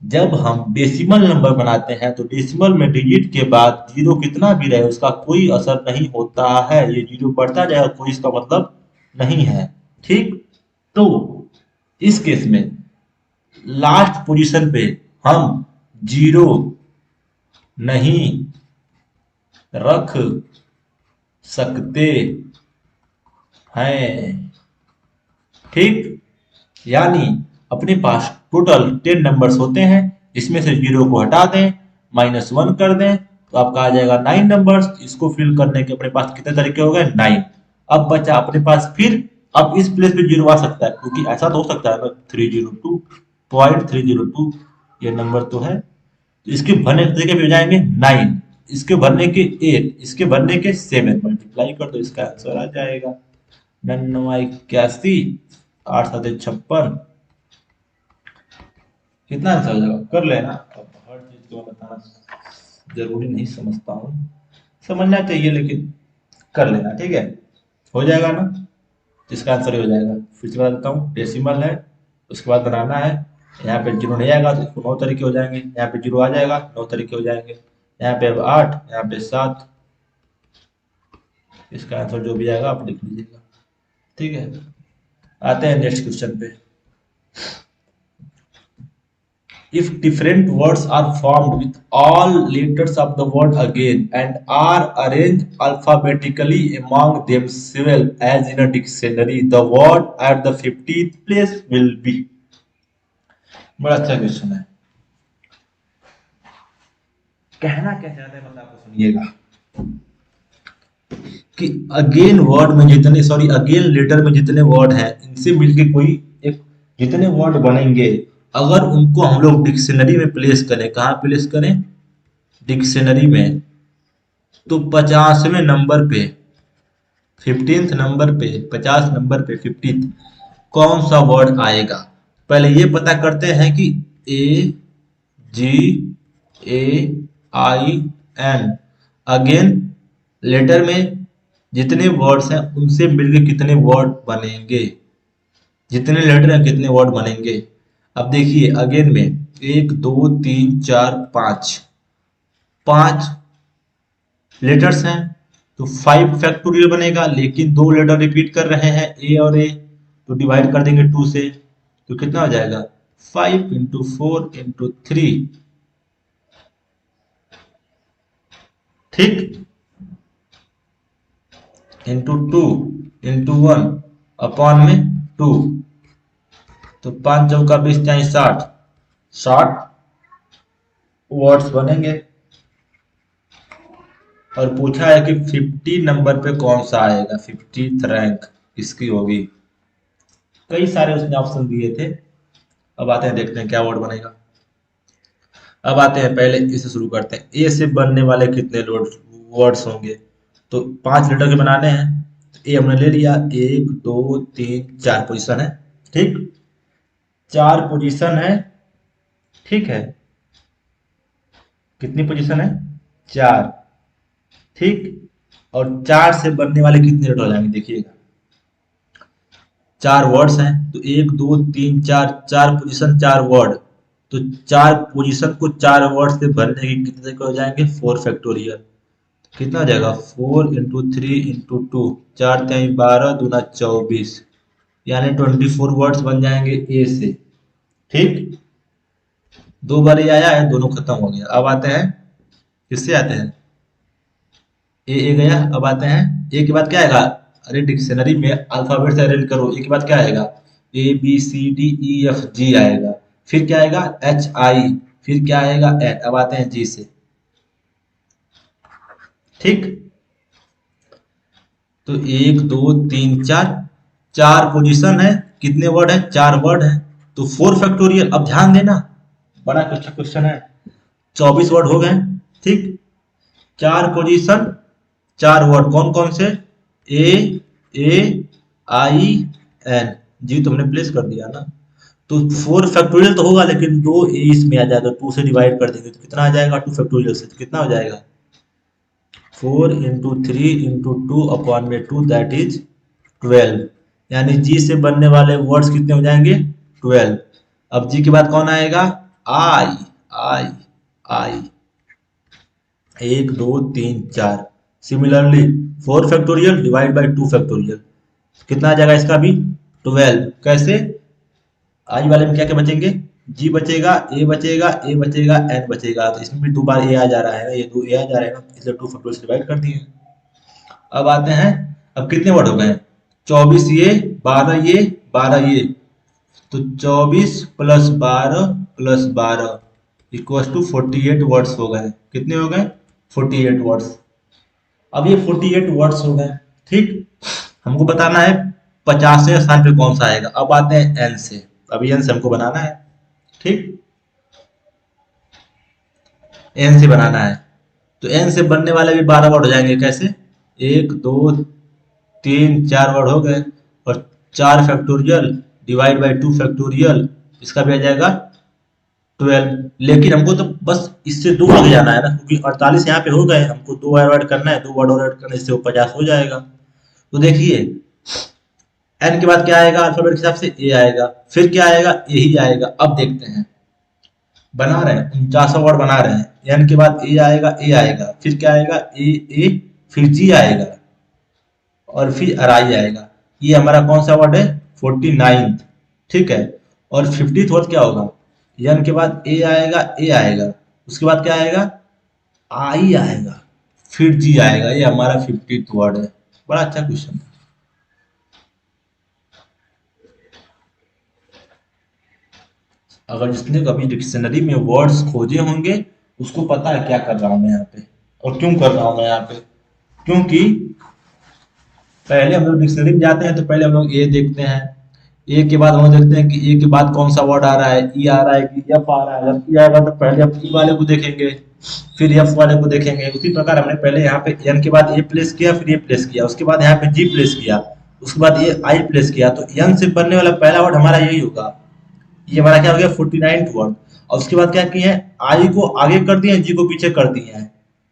जब हम डेसिमल नंबर बनाते हैं तो डेसिमल में डिजिट के बाद जीरो कितना भी रहे उसका कोई असर नहीं होता है, ये जीरो बढ़ता जाएगा, कोई इसका मतलब नहीं है। ठीक, तो इस केस में लास्ट पोजीशन पे हम जीरो नहीं रख सकते हैं। ठीक, यानी अपने पास टोटल 10 नंबर्स होते हैं, जिसमें से जीरो को हटा दें, -1 कर दें, तो आपका आ जाएगा 9 नंबर्स। इसको फिल करने के अपने पास कितने तरीके हो गए, 9। अब बचा अपने पास फिर, अब इस प्लेस पे जीरो आ सकता है, क्योंकि ऐसा तो हो सकता है ना 302.302 ये नंबर तो है, तो इसके भरने के तरीके भी हो जाएंगे 9, इसके भरने के 8, इसके भरने के 7, मल्टीप्लाई कर दो, इसका आंसर आ जाएगा 9×9=81, 8×7=56। कितना आंसर हो जाएगा, कर लेना। अब हर चीज को बताना जरूरी नहीं समझता हूँ, समझना चाहिए लेकिन कर लेना। ठीक है, हो जाएगा ना, इसका आंसर ही हो जाएगा। फिर से बता देता हूँ, डेसिमल है, उसके बाद बनाना है, यहाँ पे जीरो नहीं आएगा तो इसको 9 तरीके हो जाएंगे, यहाँ पे जीरो आ जाएगा 9 तरीके हो जाएंगे, यहाँ पे 8, यहाँ पे 7, इसका आंसर जो भी आएगा आप लिख लीजिएगा। ठीक है, आते हैं नेक्स्ट क्वेश्चन पे। If different words are formed with all letters of the word again and are arranged alphabetically among themselves as in a dictionary, the word at the 50th place will be। बड़ा अच्छा question है। कहना क्या चाहते हैं मतलब आपको सुनिएगा कि अगेन वर्ड में जितने, सॉरी अगेन लेटर में जितने वर्ड हैं इनसे मिलके कोई एक जितने वर्ड बनेंगे, अगर उनको हम लोग डिक्शनरी में प्लेस करें, कहाँ प्लेस करें, डिक्शनरी में, तो 50वें नंबर पे, 15th नंबर पे, 50 नंबर पे 50th कौन सा वर्ड आएगा। पहले ये पता करते हैं कि AGAIN अगेन लेटर में जितने वर्ड्स हैं उनसे मिलके कितने वर्ड बनेंगे, जितने लेटर हैं कितने वर्ड बनेंगे। अब देखिए अगेन में 1 2 3 4 5, 5 लेटर्स हैं तो 5 फैक्टोरियल बनेगा, लेकिन 2 लेटर रिपीट कर रहे हैं ए और ए, तो डिवाइड कर देंगे 2 से, तो कितना हो जाएगा 5 × 4 × 3, ठीक, × 2 × 1 अपॉन में 2, तो 5 चौका 20 यानी 60, 60 वर्ड्स बनेंगे। और पूछा है कि 50 नंबर पे कौन सा आएगा, 50th रैंक किसकी होगी। कई सारे उसने ऑप्शन दिए थे। अब आते हैं देखते हैं क्या वर्ड बनेगा। अब आते हैं पहले इसे शुरू करते हैं, ए से बनने वाले कितने वर्ड्स होंगे, तो 5 लेटर के बनाने हैं। तो ए हमने ले लिया, 1 2 3 4 पोजीशन है, ठीक, 4 पोजीशन है, ठीक है, कितनी पोजीशन है 4, ठीक। और 4 से बनने वाले कितने लेटर हो जाएंगे, देखिएगा 4 वर्ड्स हैं तो 1 2 3 4, 4 पोजीशन 4 वर्ड, तो 4 पोजीशन को 4 वर्ड से भरने के कितने हो जाएंगे 4 फैक्टोरियल, कितना हो जाएगा 4 × 3 × 2, 4 3 12 दूना 24, यानी 24 वर्ड्स बन जाएंगे ए से, ठीक। 2 बार ये आया है, दोनों खत्म हो गया। अब आते हैं किससे आते हैं, ए गया। अब आते हैं ए के बाद क्या आएगा, अरे डिक्शनरी में अल्फाबेट से अरेंज करो, ए के बाद क्या आएगा ABCDEFG आएगा, फिर क्या आएगा HI, फिर क्या आएगा N। अब आते हैं जी से, ठीक। तो 1 2 3 4, 4 पोजीशन है, कितने वर्ड है 4 वर्ड है, तो 4 फैक्टोरियल। अब ध्यान देना बड़ा अच्छा क्वेश्चन है, 24 वर्ड हो गए, ठीक। 4 पोजीशन 4 वर्ड कौन कौन से, AAIN, जी तुमने प्लेस कर दिया ना, तो 4 फैक्टोरियल तो होगा लेकिन 2 ए इसमें आ जाएगा, 2 से डिवाइड कर देंगे तो कितना आ जाएगा 2 फैक्टोरियल से, तो कितना हो जाएगा 4 × 3 × 2 अपॉन में 2, दैट इज 12, यानी जी से बनने वाले वर्ड्स कितने हो जाएंगे 12। अब जी के बाद कौन आएगा आई, आई, आई, 1 2 3 4, similarly 4 factorial divide by 2 factorial, कितना आ जाएगा इसका भी 12। कैसे, आई वाले में क्या क्या बचेंगे, जी बचेगा, ए बचेगा, ए बचेगा, एन बचेगा, तो इसमें भी 2 बार ए आ जा रहा है ना, ये 2 ए आ जा रहे हैं ना, इसलिए 2 फैक्टोरियल से डिवाइड कर दिए। अब आते हैं, अब कितने वर्ड हो गए 24 ये 12 ये 12 ये, तो 24 + 12 + 12 = 48 वर्ड्स हो गए, कितने हो गए 48 वर्ड्स। अब ये 48 वर्ड्स हो गए, ठीक। हमको बताना है 50वें स्थान पे कौन सा आएगा। अब आते हैं एन से, अभी एन से हमको बनाना है, ठीक, एन से बनाना है। तो एन से बनने वाले भी 12 वर्ड हो जाएंगे, कैसे 1 2 3 4 वर्ड हो गए, और 4 फैक्टोरियल डिवाइड बाई 2 फैक्टोरियल, इसका भी आ जाएगा 12। लेकिन हमको तो बस इससे 2 आगे जाना है ना, क्योंकि 48 यहाँ पे हो गए, हमको 2 ऐड करना है, 2 वर्ड और ऐड करने से वो 50 हो जाएगा। तो देखिए एन के बाद क्या आएगा, अल्फाबेट के हिसाब से ए आएगा, फिर क्या आएगा ए ही आएगा। अब देखते हैं, बना रहे हैं 49 वर्ड बना रहे हैं, एन के बाद ए आएगा, ए आएगा, फिर क्या आएगा ए, फिर जी आएगा, और फिर अराई आएगा। ये हमारा कौन सा वर्ड है 49th, ठीक है। और 50th वर्ड क्या होगा, एन के बाद ए आएगा, ए आएगा, उसके बाद क्या आएगा आई आएगा, फिर जी आएगा। ये हमारा 50th वर्ड है। बड़ा अच्छा क्वेश्चन है। अगर जिसने कभी डिक्शनरी में वर्ड्स खोजे होंगे उसको पता है क्या कर रहा हूं मैं यहाँ पे और क्यों कर रहा हूं मैं यहाँ पे। क्योंकि पहले हम लोग डिक्शनरी में जाते हैं तो पहले हम लोग ए देखते हैं, ए के बाद हम देखते हैं कि ए के बाद कौन सा वर्ड आ रहा है, ई आ रहा है कि एफ आ रहा है। जब ई आएगा तो पहले हम ई वाले को देखेंगे, फिर एफ वाले को देखेंगे। उसी प्रकार हमने पहले यहाँ पे एन के बाद ए प्लेस किया, फिर ए प्लेस किया, उसके बाद यहाँ पे जी प्लेस किया, उसके बाद ए आई प्लेस किया। तो एन से बनने वाला पहला वर्ड हमारा यही होगा। ये हमारा क्या हो गया 49th वर्ड। और उसके बाद क्या किए हैं, आई को आगे कर दिए, जी को पीछे कर दिए हैं,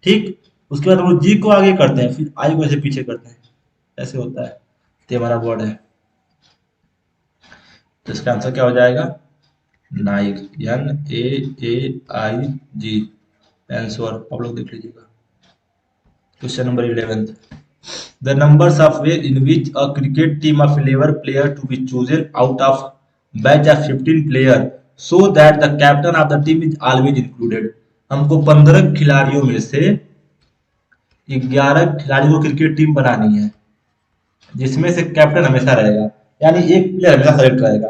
ठीक। उसके बाद हम लोग जी को आगे करते हैं, फिर आई को ऐसे पीछे करते हैं, ऐसे होता है, तो ये हमारा वर्ड है। तो इसका आंसर क्या हो जाएगा? नाइग, NAAIG, आंसर आप लोग देख लीजिएगा। Question number 11, the numbers of ways in which a cricket team of 11 players to be chosen out of batch of 15 player so that the captain of the team is always included। हमको 15 खिलाड़ियों में से 11 खिलाड़ियों को cricket team बनानी है जिसमें से कैप्टन हमेशा रहेगा, यानी एक प्लेयर हमेशा सेलेक्ट रहेगा।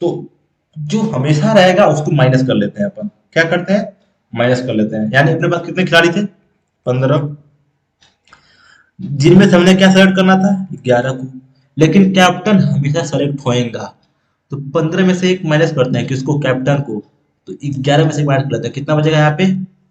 तो जो हमेशा रहेगा उसको माइनस कर लेते हैं अपन, क्या करते हैं? माइनस कर लेते हैं। यानी अपने पास कितने खिलाड़ी थे? 15, जिनमें से हमने क्या सेलेक्ट करना था? 11 को। लेकिन कैप्टन हमेशा सेलेक्ट होएगा, तो 15 में से एक माइनस करते हैं किसको? कैप्टन को। तो 11 में से एक माइनस कर लेते हैं, कितना बचेगा यहाँ पे?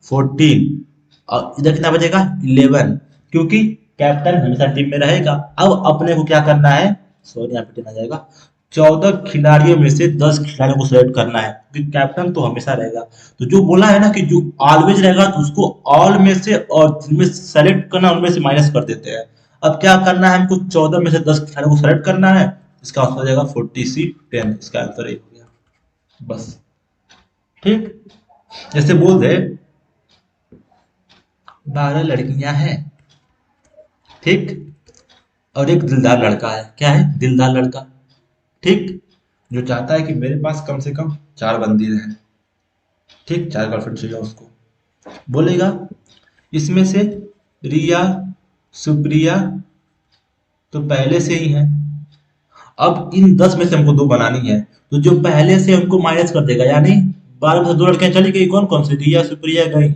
14। और इधर कितना बचेगा? 11, क्योंकि कैप्टन हमेशा टीम में रहेगा। अब अपने को क्या करना है? सॉरी, यहाँ पे टेन आ जाएगा। 14 खिलाड़ियों में से 10 खिलाड़ियों को सिलेक्ट करना है, क्योंकि कैप्टन तो हमेशा रहेगा। तो जो बोला है ना कि जो ऑलवेज रहेगा, तो उसको ऑल में से और जिनमें सेलेक्ट करना उनमें से माइनस कर देते हैं। अब क्या करना है हमको? 14 में से 10 खिलाड़ियों को सेलेक्ट करना है। इसका आंसर हो जाएगा 40C10। इसका आंसर एक हो गया बस। ठीक, जैसे बोल दे 12 लड़कियां हैं, ठीक, और एक दिलदार लड़का है। क्या है? दिलदार लड़का, ठीक, जो चाहता है कि मेरे पास कम से कम 4 बंदी रहें, ठीक, 4 गर्लफ्रेंड चाहिए उसको। बोलेगा इसमें से रिया, सुप्रिया तो पहले से ही है, अब इन 10 में से हमको 2 बनानी है। तो जो पहले से हमको माइनस कर देगा, यानी 12 में से 2 लड़कियां चली गई, कौन कौन सी? रिया, सुप्रिया गई,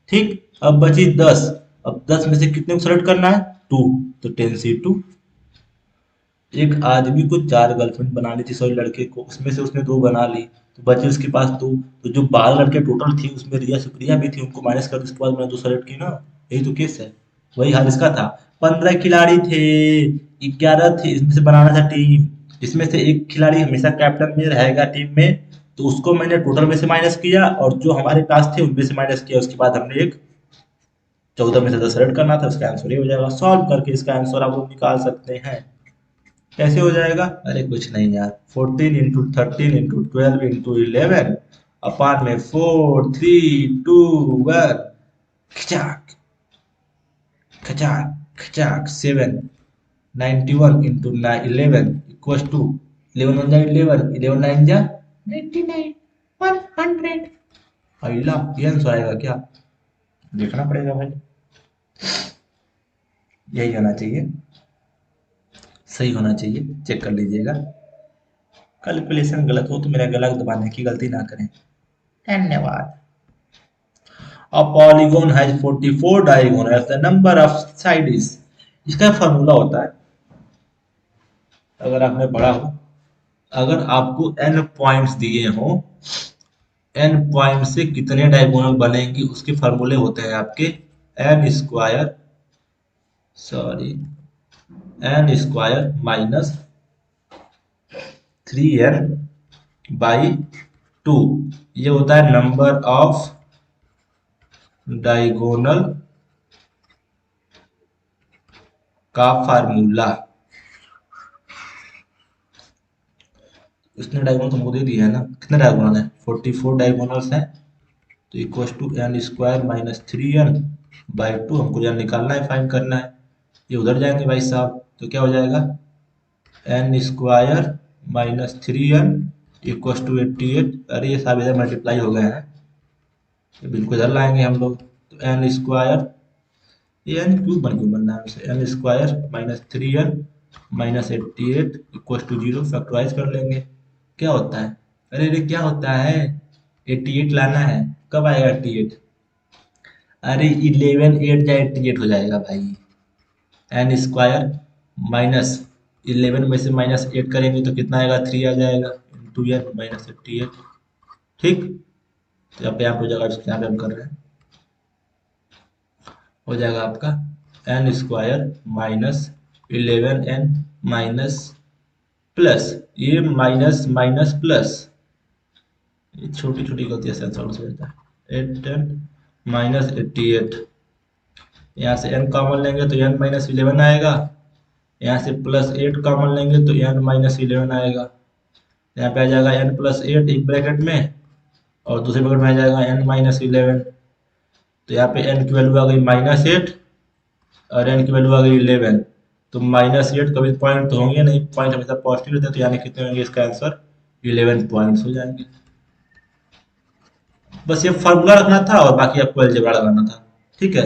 ठीक। अब बची 10। अब 10 में से कितने को सेलेक्ट करना है? 2। तो 10C2। एक आदमी को 4 गर्लफ्रेंड बनानी थी, सॉरी लड़के को, उसमें से उसने 2 बना ली, तो बचे उसके पास 2। तो जो 12 लड़के टोटल थी उसमें रिया सुप्रिया भी थी, उनको माइनस कर, उसके बाद मैंने 2 सेलेक्ट की ना। यही तो केस है, वही हाल इसका था। 15 खिलाड़ी थे, 11 थे, इसमें से बनाना था टीम। इसमें से एक खिलाड़ी हमेशा कैप्टन में रहेगा टीम में, तो उसको मैंने टोटल में से माइनस किया, और जो हमारे पास थे उनमें से माइनस किया। उसके बाद हमने एक 14 में से 10 सेलेक्ट करना था। इसका आंसर ये हो जाएगा। सॉल्व करके इसका आंसर आप लोग निकाल सकते हैं। कैसे हो जाएगा? अरे कुछ नहीं यार, 14 इंटू 13 इंटू 12 इंटू 11 अपान में 4 3 2 1, खचाक खचाक खचाक 7, 91 इंटू 11 इक्वल्स टू 11 वन जा 11, 11 नाइन जा 99, 100। अगला ये आंसर आएगा क्या? देखना पड़ेगा भाई, यही होना चाहिए, सही होना चाहिए, चेक कर लीजिएगा। कैलकुलेशन गलत हो तो मेरा गला दबाने की गलती ना करें। धन्यवाद। A polygon has 44 diagonals as the number of sides। इसका फॉर्मूला होता है, अगर आपने पढ़ा हो, अगर आपको n पॉइंट्स दिए हो, n पॉइंट से कितने डायगोनल बनेंगे उसके फॉर्मूले होते हैं आपके n square, sorry, n square minus 3n/2। ये होता है नंबर ऑफ डायगोनल का फार्मूला। उसने डायगोनल तो मुझे दिया है ना, कितने डायगोनल है? 44 डायगोनल्स हैं, तो equal to n square minus 3n/2। हमको यहाँ निकालना है, फाइंड करना है। ये उधर जाएंगे भाई साहब, तो क्या हो जाएगा? n square minus 3n equal to 88। अरे ये साहब इधर मल्टीप्लाई हो गए हैं, ये बिल्कुल इधर लाएंगे हम लोग। तो n स्क्वायर, ये n क्यूब बन क्यों बनना है हमसे? n square minus 3n minus 88 equal to 0। Factorise कर लेंगे, क्या होता है? अरे अरे क्या होता है? 88 लाना है। कब आएगा 88? अरे 11 8 जा 88 हो जाएगा भाई। एन स्क्वायर माइनस 11 में से माइनस 8 करेंगे तो कितना आएगा? 3 आ जाएगा, इंटू एन माइनस 88, ठीक। तो यहाँ पे हो जाएगा, यहाँ पे हम कर रहे हैं, हो जाएगा आपका n square minus 11n minus plus ये माइनस माइनस प्लस, ये छोटी छोटी गलतियां सेंसर से होता है। 8n माइनस 88, यहाँ से n कॉमन लेंगे तो n माइनस 11 आएगा, यहाँ से +8 कॉमन लेंगे तो n-11 आएगा। यहाँ पे आ जाएगा n+8 एक ब्रैकेट में, और दूसरे ब्रैकेट में आ जाएगा n-11। तो यहाँ पे n की वैल्यू आ गई -8 और n की वैल्यू आ गई 11। तो -8 कभी पॉइंट तो होंगे नहीं, पॉइंट हमेशा पॉजिटिव रहता है, तो यानी कितने होंगे, इसका आंसर 11 पॉइंट्स हो जाएंगे। बस ये फॉर्मूला रखना था और बाकी आपको अलजेब्रा लगाना था। ठीक है,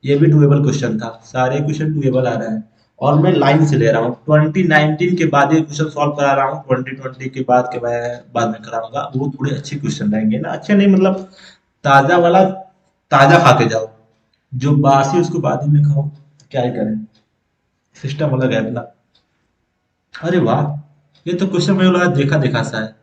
ये भी डुएबल क्वेश्चन था, सारे क्वेश्चन डुएबल आ रहे हैं। और मैं लाइन से ले रहा हूँ, 2019 के बाद ये क्वेश्चन सॉल्व करा रहा हूँ, 2020 के बाद के मैं बाद में कराऊंगा। वो थोड़े अच्छे क्वेश्चन रहेंगे ना, अच्छे नहीं मतलब ताजा वाला, ताजा खा के जाओ, जो बासी उसको बाद ही में खाओ, क्या ही करें, सिस्टम अलग है अपना। अरे वाह, ये तो क्वेश्चन मुझे लगा देखा देखा सा है।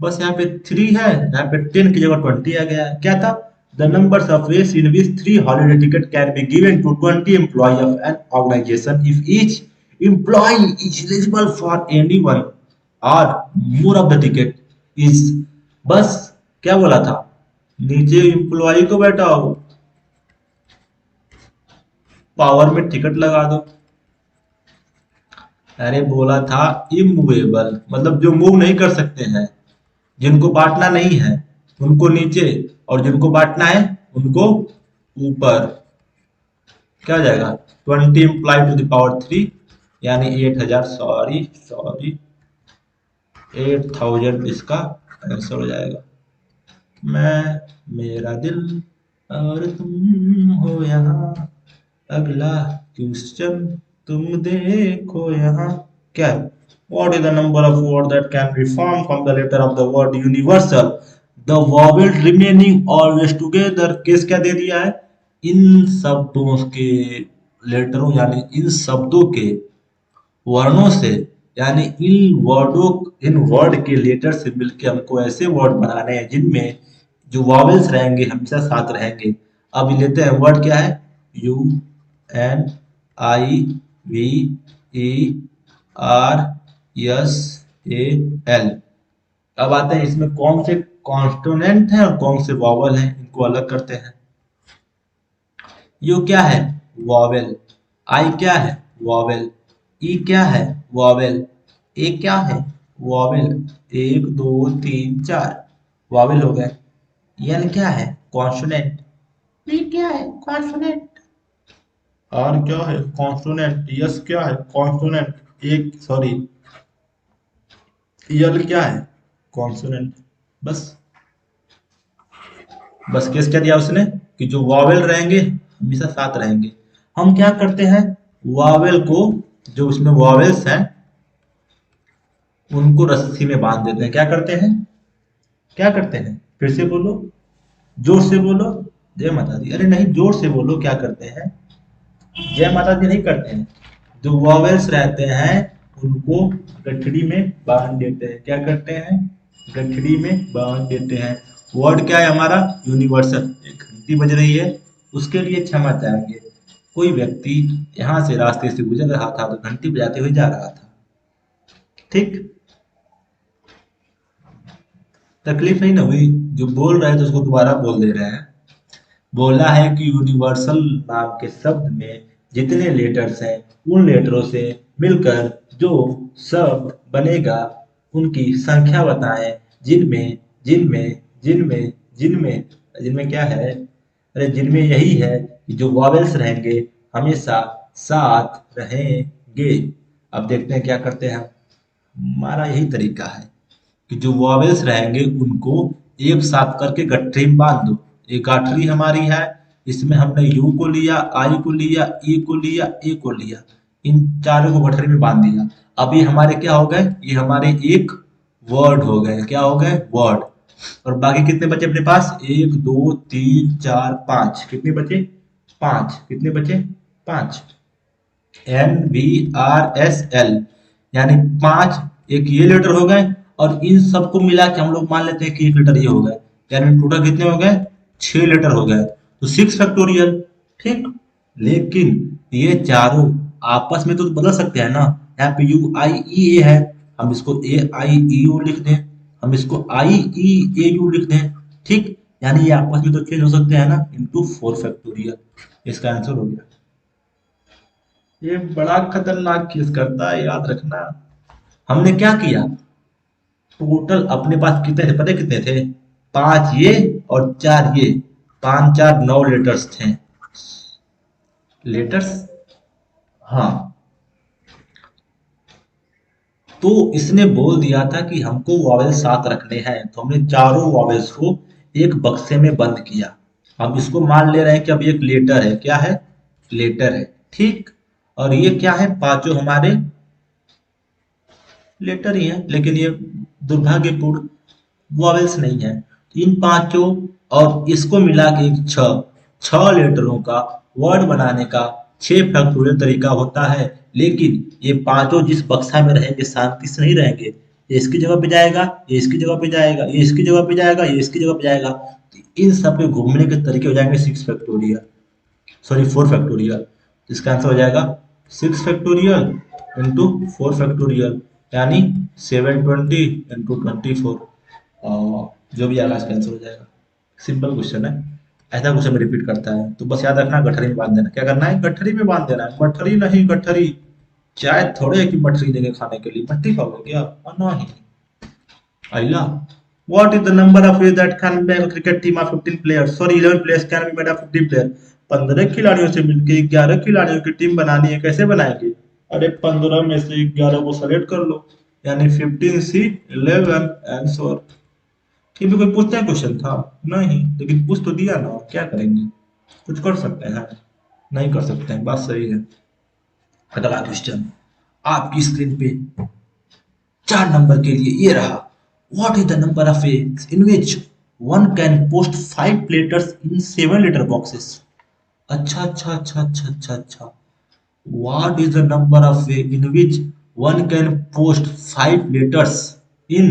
बस यहाँ पे 3 है, यहाँ पे 10 की जगह 20 आ गया है। क्या था, the numbers of ways in which 3 holiday ticket can be given to 20 employ of an organization if each employ is eligible for any one और more of the ticket is. बस क्या बोला था, नीचे एम्प्लॉय को बैठाओ, पावर में ticket लगा दो। अरे बोला था इमूवेबल, मतलब जो मूव नहीं कर सकते हैं, जिनको बांटना नहीं है उनको नीचे, और जिनको बांटना है उनको ऊपर। क्या हो जाएगा, 20 इम्प्लाई टू द पावर 3 यानी 8000, सॉरी सॉरी 8000 इसका आंसर हो जाएगा। मैं, मेरा दिल और तुम हो यहाँ, अगला क्वेश्चन तुम देखो यहाँ। क्या है, what is the number of words that can be formed from the letter of the word universal the vowel remaining always together। Case क्या दे दिया है, इन शब्दों के लेटरों यानी इन शब्दों के वर्णों से, यानी इन वर्ड के लेटर से मिलके हमको ऐसे वर्ड बनाने हैं जिनमें जो वॉवेल्स रहेंगे हमेशा साथ रहेंगे। अब लेते हैं वर्ड क्या है, U N I V E R S A L. अब आते हैं इसमें कौन से कॉन्स्टोनेंट हैं और कौन से वॉवल हैं, इनको अलग करते हैं। यू क्या है, वॉवेल। आई क्या है, वॉवेल। ई क्या है, वॉवेल। ए क्या है, वॉवेल। 1 2 3 4 वॉवेल हो गए। एन क्या है, कॉन्सोनेंट। पी क्या है, कॉन्सोनेंट। आर क्या है, कॉन्सोनेंट। यस क्या है, कॉन्सोनेंट। एक सॉरी, यल क्या है, कॉन्सोनेंट। बस, बस केस क्या दिया उसने कि जो वॉवेल रहेंगे हमेशा साथ रहेंगे। हम क्या करते हैं, वॉवेल को, जो उसमें वॉवेल्स हैं उनको रस्सी में बांध देते हैं। क्या करते हैं, क्या करते हैं, फिर से बोलो, जोर से बोलो। जय माता दी। अरे नहीं, जोर से बोलो, क्या करते हैं, जय माता दी नहीं करते हैं, जो वॉवेल्स रहते हैं उनको गठड़ी में बांध देते हैं। क्या करते हैं, गठड़ी में बांध देते हैं। वर्ड क्या है हमारा, यूनिवर्सल। एक घंटी बज रही है, उसके लिए क्षमा चाहेंगे। कोई व्यक्ति यहाँ से रास्ते से गुजर रहा था तो घंटी बजाते हुए जा रहा था। ठीक, तकलीफ नहीं ना हुई, जो बोल रहे थे उसको दोबारा बोल दे रहे हैं। बोला है कि यूनिवर्सल नाम के शब्द में जितने लेटर्स हैं उन लेटरों से मिलकर जो शब्द बनेगा उनकी संख्या बताएं, जिनमें जिनमें जिनमें जिनमें जिनमें क्या है, अरे जिनमें यही है कि जो वॉवेल्स रहेंगे हमेशा साथ रहेंगे। अब देखते हैं क्या करते हैं। हमारा यही तरीका है कि जो वॉवेल्स रहेंगे उनको एक साथ करके गठरी में बांध दो। एक गाठरी हमारी है, इसमें हमने यू को लिया, आई को लिया, ई को लिया, ए को लिया, इन चारों को गठरी में बांध दिया। अब ये हमारे क्या हो गए, ये हमारे एक वर्ड हो गए। क्या हो गए, वर्ड। और बाकी कितने बचे अपने पास, 1 2 3 4 5, कितने बचे, 5। कितने बचे, 5। N V R S L, यानी 5 एक ये लेटर हो गए, और इन सबको मिला के हम लोग मान लेते हैं कि एक लेटर ये हो गए, यानी टोटल कितने हो गए, 6 लेटर हो गए, तो 6 फैक्टोरियल। ठीक, लेकिन ये चारों आपस में तो बदल सकते हैं ना। यहाँ पे यू आई ई ए है, हम इसको ए आई ई ओ लिख दें, हम इसको आई ई ए यू लिख दें। ठीक, यानी ये आपस में तो चेंज हो सकते हैं ना, इंटू 4 फैक्टोरियल। इसका आंसर हो गया। ये बड़ा खतरनाक केस करता है, याद रखना। हमने क्या किया, टोटल अपने पास कितने थे, पता है कितने थे? 5 ये और 4 ये, 5 4 9 लेटर्स थे। लेटर्स, हाँ। तो इसने बोल दिया था कि हमको वॉवेल साथ रखने हैं, तो हमने चारों वॉवेल्स को एक बक्से में बंद किया। हम इसको मान ले रहे हैं कि अब ये एक लेटर है, क्या है? लेटर है, ठीक। और ये क्या है? पांचों हमारे लेटर ही है, लेकिन ये दुर्भाग्यपूर्ण वॉवेल्स नहीं है। इन पांचों और इसको मिला के एक छह लेटरों का वर्ड बनाने का 6 फैक्टोरियल तरीका होता है। लेकिन ये पांचों जिस बक्सा में रहेंगे शांति से नहीं रहेंगे। ये इसकी जगह पे जाएगा, ये इसकी जगह पे जाएगा, ये इसकी जगह पे जाएगा, ये इसकी जगह पे जाएगा, तो इन सब के घूमने के तरीके हो जाएंगे 6 फैक्टोरियल, सॉरी 4 फैक्टोरियल। इसका आंसर हो जाएगा 6 फैक्टोरियल इंटू 4 फैक्टोरियल, यानी 720 इंटू 24। जो भी आएगा इसका आंसर हो जाएगा। सिंपल क्वेश्चन है। ऐसा क्वेश्चन रिपीट करता है तो बस याद रखना, गठरी में बांध देना। क्या करना है? गठरी में बांध देना है, मठरी नहीं गठरी। चाय थोड़े है कि मठरी देंगे खाने के लिए, मट्टी खाओगे क्या? नहीं। अगला, what is the number of ways that can make a cricket team of 15 players? Sorry, 11 players can be made of 15 players. 15 खिलाड़ियों से मिलकर 11 खिलाड़ियों की टीम बनानी है, कैसे बनाएंगे? अरे 15 में से 11 को सेलेक्ट कर लो, यानी 15 सी 11 आंसर। ये भी कोई पूछता है क्वेश्चन था? नहीं, लेकिन पूछ तो दिया ना, क्या करेंगे? कुछ कर सकते हैं? नहीं कर सकते हैं, बात सही है। अगला क्वेश्चन आपकी स्क्रीन पे 4 नंबर के लिए ये रहा। What is the number of ways in which one can post 5 letters in 7 letter boxes? अच्छा अच्छा अच्छा अच्छा अच्छा अच्छा। What is the number of way in which one can post 5 letters in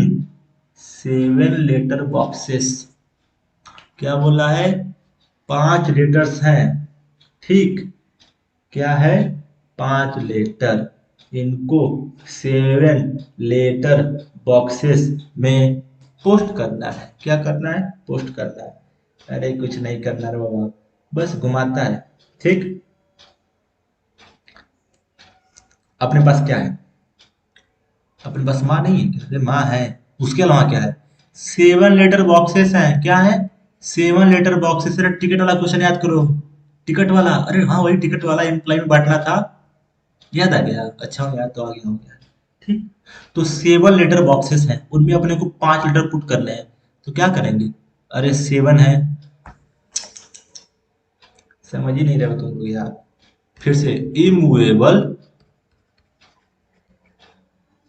7 letter boxes? क्या बोला है? 5 लेटर्स हैं, ठीक। क्या है? 5 लेटर, इनको 7 लेटर बॉक्सेस में पोस्ट करना है। क्या करना है? पोस्ट करना है। अरे कुछ नहीं करना रे बाबा, बस घुमाता है, ठीक। अपने पास क्या है? अपने पास माँ नहीं है क्या? अरे माँ है। उसके अलावा क्या है? 7 लेटर बॉक्सेस हैं, क्या है? 7 लेटर बॉक्सेस। अरे टिकट वाला क्वेश्चन याद करो, टिकट वाला। अरे हाँ, वही टिकट वाला, इम्प्लाई में बांटना था। याद आ गया? अच्छा याद तो आ गया, हो गया, ठीक। तो 7 लेटर बॉक्सेस हैं, उनमें अपने को 5 लेटर पुट करने हैं, तो क्या करेंगे? अरे 7 है, समझ ही नहीं रहे हो तुम लोग यार। फिर से, इमूवेबल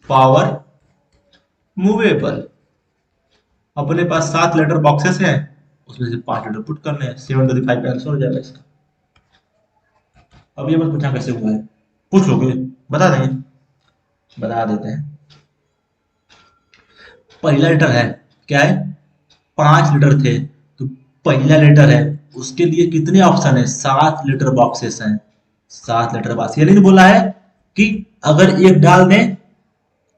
पावर मूवेबल। अपने पास 7 लेटर बॉक्सेस हैं, उसमें से 5 लेटर पुट करने हैं, 7 to the 5 आंसर हो जाएगा इसका। अब ये मत पूछना कैसे हुआ है, पूछ लोगे, बता देंगे, बता देते हैं। पहला लेटर है, क्या है? 5 लेटर थे, तो पहला लेटर है, उसके लिए कितने ऑप्शन है? 7 लेटर बॉक्सेस हैं। 7 लेटर बॉक्स, ये नहीं बोला है कि अगर एक डाल दें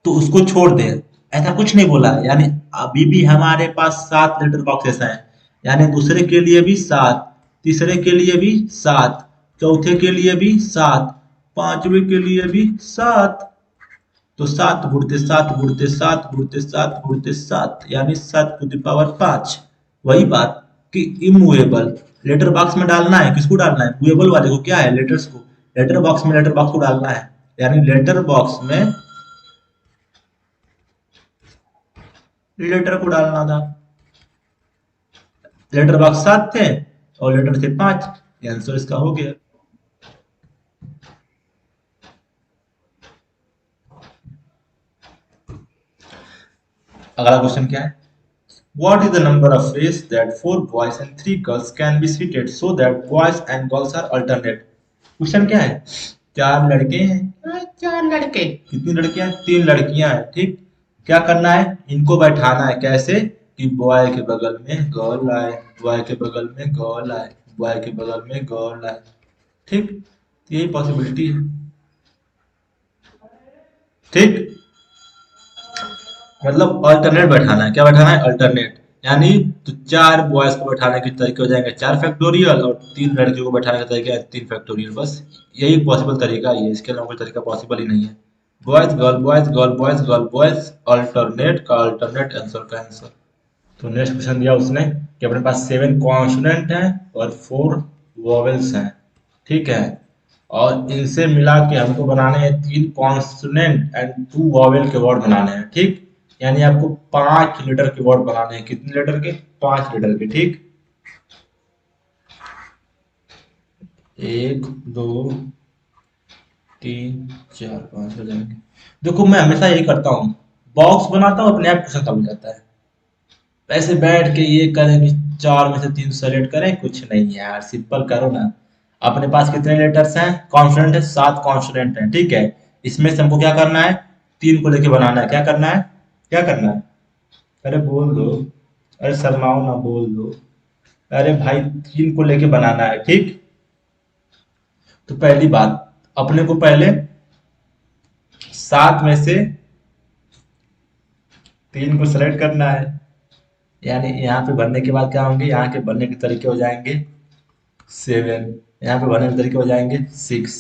तो उसको छोड़ दें, ऐसा कुछ नहीं बोला है। यानी अभी भी हमारे पास 7 लेटर बॉक्सेस हैं, यानी दूसरे के लिए भी 7, तीसरे के लिए भी 7, चौथे के लिए भी 7, पांचवे के लिए भी 7। तो 7 गुणते 7 गुणते 7 गुणते 7 गुणते 7, यानी 7 to the power 5। वही बात कि इमूवेबल लेटर बॉक्स में डालना है, किसको डालना है? मूवेबल वाले को, क्या है? लेटर्स को। लेटर बॉक्स में लेटर बॉक्स को डालना है, यानी लेटर बॉक्स में लेटर को डालना था। लेटर बॉक्स 7 थे और लेटर थे 5, आंसर इसका हो गया। अगला क्वेश्चन क्या है? What is the number of ways that 4 boys and 3 girls can be seated so that boys and girls are alternate? Question क्या है? 4 लड़के हैं, 4 लड़के। कितनी लड़कियां? 3 लड़कियां हैं, ठीक। क्या करना है? इनको बैठाना है, कैसे? कि बॉय के बगल में गर्ल आए, बॉय के बगल में गर्ल आए, बॉय के बगल में गर्ल आए, ठीक। तो यही पॉसिबिलिटी है, ठीक। मतलब अल्टरनेट बैठाना है, क्या बैठाना है? अल्टरनेट, यानी तो 4 बॉयज को बैठाने के तरीके हो जाएंगे 4 फैक्टोरियल, और 3 लड़कियों को बैठाने के तरीके 3 फैक्टोरियल। बस यही पॉसिबल तरीका ही है, इसके अलावा कोई तरीका पॉसिबल ही नहीं है। Boys girl boys girl boys girl boys, alternate का अल्टरनेट, आंसर का आंसर। तो नेक्स्ट क्वेश्चन दिया उसने कि अपने पास 7 कॉन्सोनेंट हैं और 4 वोवेल्स हैं, ठीक है। और इनसे मिला के हमको बनाने हैं 3 कॉन्सोनेंट एंड 2 वोवेल के वर्ड बनाने हैं, ठीक। यानी आपको 5 लीटर के वर्ड बनाने हैं। कितने लीटर के? 5 लीटर के, ठीक। 1 2 3 4 5 हो जाएंगे। देखो मैं हमेशा यही करता हूँ, बॉक्स बनाता हूँ अपने आप क्वेश्चन हो जाता है। ऐसे बैठ के ये करें कि 4 में से 3 सेलेक्ट करें, कुछ नहीं है यार, सिंपल करो ना। अपने पास कितने लेटर्स हैं? कॉन्सोनेंट है, 7 कॉन्सोनेंट हैं, ठीक है। इसमें से हमको क्या करना है? 3 को लेके बनाना है। क्या करना है? क्या करना है? अरे बोल दो। अरे शर्माओ ना, बोल दो। अरे भाई 3 को लेके बनाना है, ठीक। तो पहली बात, अपने को पहले 7 में से 3 को सेलेक्ट करना है। यानी यहाँ पे भरने के बाद क्या होंगे? यहाँ के भरने के तरीके हो जाएंगे 7, यहाँ पे भरने के तरीके हो जाएंगे 6।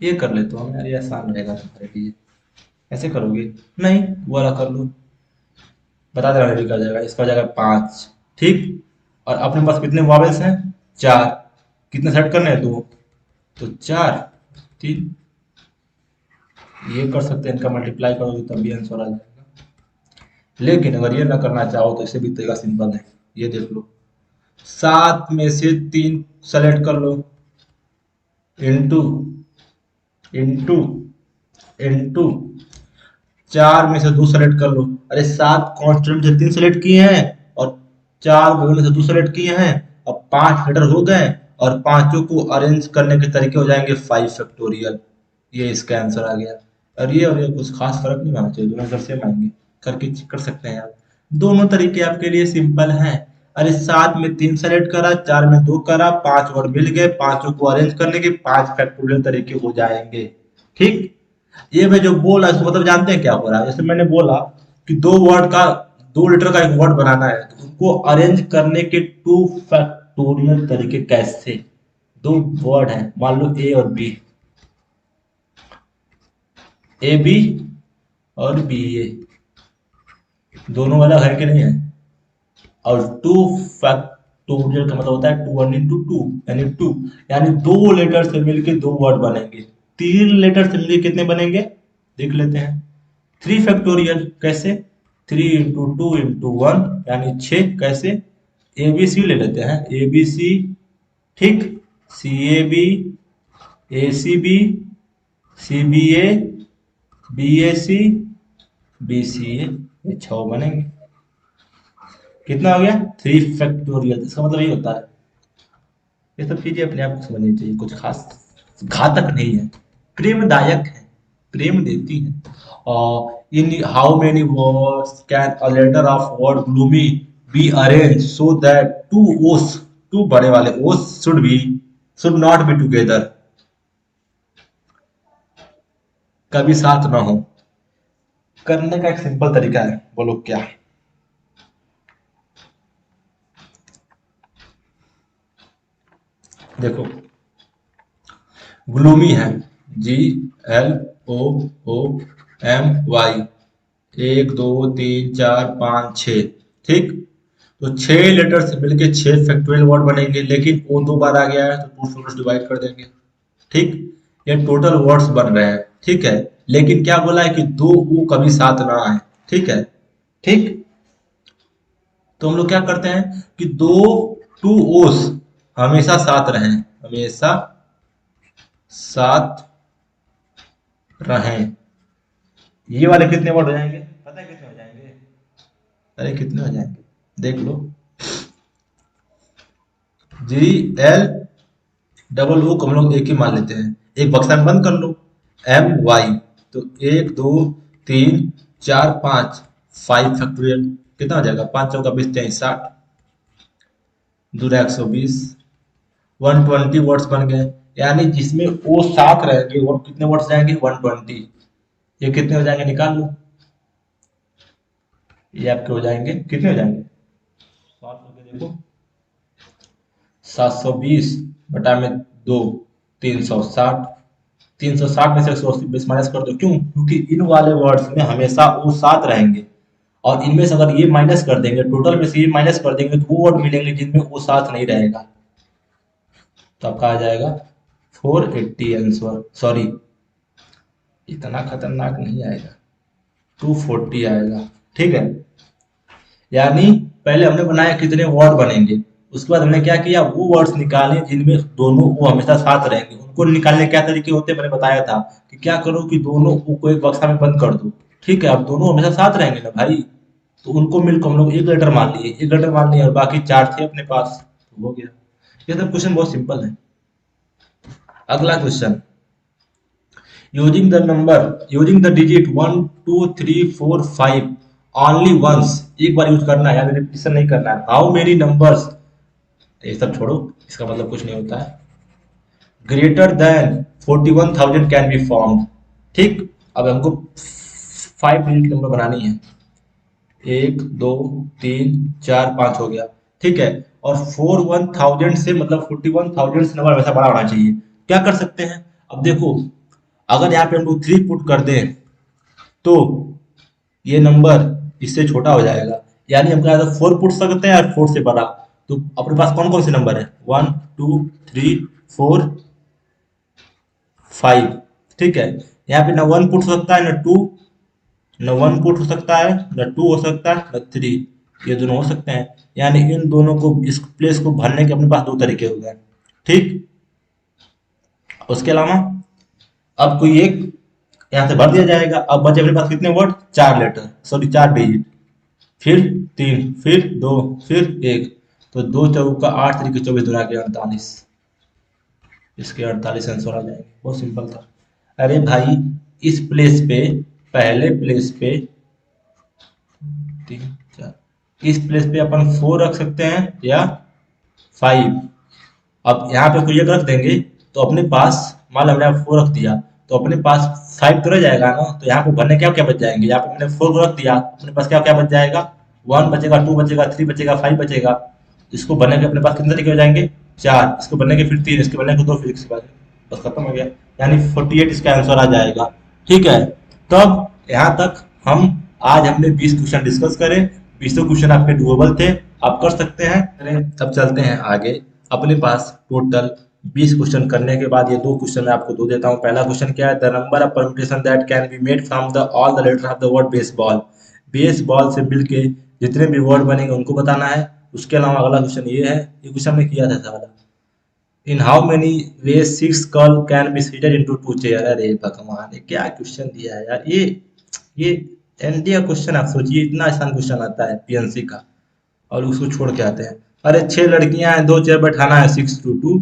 ये कर लेते हो यार, ये आसान रहेगा तुम्हारे लिए। ऐसे करोगे? नहीं, वो वाला कर लो। बता दे रहा हूँ, कर जाएगा, इसका हो जाएगा 5, ठीक। और अपने पास कितने वॉवेल्स हैं? 4। कितने सेट करने हैं? 2। तो 4 3, ये कर सकते हैं, इनका मल्टीप्लाई करोगे तब भी आंसर आ जाएगा। लेकिन अगर ये ना करना चाहो तो इसे भी तरीका सिंपल है। ये देख लो, 7 में से 3 सेलेक्ट कर लो, इंटू इंटू इंटू 4 में से 2 सेलेक्ट कर लो। अरे 7 कांस्टेंट से 3 सेलेक्ट किए हैं और 4 वोवेल में से 2 सेलेक्ट किए हैं। अब 5 लेटर हो गए और पांचों को अरेंज करने के तरीके हो जाएंगे 5 फैक्टोरियल। ये इसका आंसर आ गया। और ये कुछ खास फर्क नहीं आना चाहिए, दोनों आंसर सेम आएंगे। करके चेक कर सकते हैं आप। दोनों तरीके आपके लिए सिंपल हैं। अरे 7 में 3 सेलेक्ट करा, 4 में 2 करा, 5 और मिल गए, पांचों को अरेंज करने के 5 फैक्टोरियल तरीके हो जाएंगे, ठीक। ये मैं जो बोल रहा हूँ इसका मतलब जानते हैं क्या हो रहा है? जैसे मैंने बोला कि 2 लीटर का एक वर्ड बनाना है, तो उसको अरेंज करने के 2 फैक्टोरियल तरीके कैसे? 2 वर्ड है, मान लो ए और बी, ए बी और बी ए, दोनों वाला है कि नहीं है? और 2 फैक्टोरियल का मतलब होता है 2 1 इंटू 2, यानी 2, यानी 2 लेटर से मिलके 2 वर्ड बनेंगे। 3 लेटर से मिलके कितने बनेंगे? देख लेते हैं। 3 फैक्टोरियल कैसे? 3 इंटू 2 इंटू 1 यानी 6। कैसे? ए बी सी ले लेते हैं, ए बी सी, ठीक। C A B, A C B, C B A, B A C, B C A, ये 6 बनेंगे। कितना हो गया? 3 फैक्टोरियल। इसका मतलब ये होता है, ये सब चीजें अपने आप को समझनी चाहिए, कुछ खास घातक नहीं है, प्रेमदायक है, प्रेम देती है। और in how many words can a letter of word gloomy be arrange so that two O's, two बड़े वाले ओस शुड नॉट बी टुगेदर, कभी साथ ना हो। करने का एक सिंपल तरीका है, बोलो क्या? देखो, ग्लूमी है, G L O O M Y, 1 2 3 4 5 6, ठीक। तो 6 लेटर से मिलके 6 फैक्टोरियल वर्ड बनेंगे, लेकिन वो 2 बार आ गया है तो 2 से डिवाइड कर देंगे, ठीक। ये टोटल वर्ड्स बन रहे हैं, ठीक है। लेकिन क्या बोला है कि 2 ऊ कभी साथ ना आए, ठीक है, ठीक। तो हम लोग क्या करते हैं कि 2 ओस हमेशा साथ रहें, हमेशा साथ रहें। ये वाले कितने वर्ड हो जाएंगे? पता है कितने हो जाएंगे? अरे कितने हो जाएंगे, देख लो। जी एल डबल ओ को हम लोग एक ही मान लेते हैं, एक बक्सा में बंद कर लो। एम वाई, तो 1 2 3 4 5, 5 फैक्टोरियल। कितना हो जाएगा? 5 × 4 = 20 × 3 = 60, दूर 120, 120 वर्ड्स बन गए। यानी जिसमें ओ साथ रहेंगे वो कितने वर्ड्स जाएंगे? 120। ये कितने हो जाएंगे? निकाल लो। ये आपके हो जाएंगे, कितने हो जाएंगे 7 करके देखो, 720 बटा में 2, 360। 360 में से 180 माइनस कर दो, क्यों? क्योंकि इन वाले वर्ड्स में हमेशा वो 7 रहेंगे, और इनमें से अगर ये माइनस कर देंगे, टोटल में से ये माइनस कर देंगे, तो वो वर्ड मिलेंगे जिनमें वो 7 नहीं रहेगा। तो आपका आ जाएगा 480 आंसर, सॉरी इतना खतरनाक नहीं आएगा, 240 आएगा। ठीक है, यानी पहले हमने बनाया कितने वर्ड बनेंगे, उसके बाद हमने क्या किया, वो वर्ड्स निकाले जिनमें दोनों वो हमेशा साथ रहेंगे। उनको निकालने के क्या तरीके होते हैं, मैंने बताया था कि क्या करो कि दोनों को एक बक्सा में बंद कर दो। ठीक है, अब दोनों हमेशा साथ रहेंगे ना भाई, तो उनको मिलकर हम लोग एक लेटर मान लिए, एक लेटर मान लिए, और बाकी 4 थे अपने पास, तो हो गया। ये सब क्वेश्चन बहुत सिंपल है। अगला question, using the digit 1 2 3 4 5 only once, एक बार यूज करना है, यानी रिपीटिशन नहीं करना है। हाउ मेनी नंबर्स, ये सब छोड़ो, इसका मतलब कुछ नहीं होता है। Greater than 41,000 can be formed. ठीक, अब हमको 5 डिजिट नंबर बनानी है, 1 2 3 4 5 हो गया। ठीक है, और 41,000 से मतलब 41,000 से नंबर हमेशा बड़ा होना चाहिए। क्या कर सकते हैं, अब देखो, अगर यहाँ पे हम लोग 3 पुट कर दें तो ये नंबर इससे छोटा हो जाएगा, यानी हम क्या 4 पुट सकते हैं, और 4 से बड़ा। तो अपने पास कौन कौन से नंबर है, 1 2 3 4 5। ठीक है, यहाँ पे ना 1 पुट हो सकता है, ना 2, न 1 पुट हो सकता है, न 2 हो सकता है, न 3, ये दोनों हो सकते हैं। यानी इन दोनों को, इस प्लेस को भरने के अपने पास 2 तरीके हो गए। ठीक, उसके अलावा अब कोई एक यहाँ से भर दिया जाएगा। अब बचे अपने पास कितने वर्ड, 4 लेटर, सॉरी 4 डिजिट, फिर 3, फिर 2, फिर 1। तो 2 चौका 8, 3 के 24, 2 के 48, इसके 48 आंसर आ जाएंगे। बहुत सिंपल था। अरे भाई, इस प्लेस पे, पहले प्लेस पे 3 4, इस प्लेस पे अपन 4 रख सकते हैं या 5। अब यहाँ पे कोई एक रख देंगे, तो अपने पास, मान लो हमने 4 रख दिया, तो अपने पास 5 तो रह जाएगा ना। तो यहाँ पे भरने क्या क्या बच जाएंगे, यहाँ पे मैंने 4 को रख दिया, अपने पास क्या क्या बच जाएगा, 1 बचेगा, 2 बचेगा, 3 बचेगा, 5 बचेगा। इसको भरने के अपने पास कितने तरीके हो जाएंगे, 4। इसको भरने के फिर 3, इसके भरने के 2, फिर इसके बाद बस खत्म हो गया। यानी 48 इसका आंसर आ जाएगा। ठीक है, तब यहाँ तक हम, आज हमने 20 क्वेश्चन डिस्कस करे। 20 क्वेश्चन आपके डुएबल थे, आप कर सकते हैं। अब चलते हैं आगे। अपने पास टोटल 20 क्वेश्चन करने के बाद ये 2 क्वेश्चन मैं आपको दो देता हूँ। पहला क्वेश्चन क्या है, the number of permutation that can be made from the all the letter of the word baseball. Baseball से मिलके जितने भी वर्ड बनेंगे उनको बताना है। उसके अलावा अगला क्वेश्चन ये है, ये क्वेश्चन हमने किया था वाला, इन how many ways 6 curl can be seated into 2 chair. अरे भगवान, ये क्या क्वेश्चन दिया है यार, ये एनडीए का क्वेश्चन। आप सोचिए, इतना आसान क्वेश्चन आता है पीएनसी का, और उसको छोड़ के आते हैं। अरे 6 लड़कियां हैं, 2 चेयर बैठाना है, 6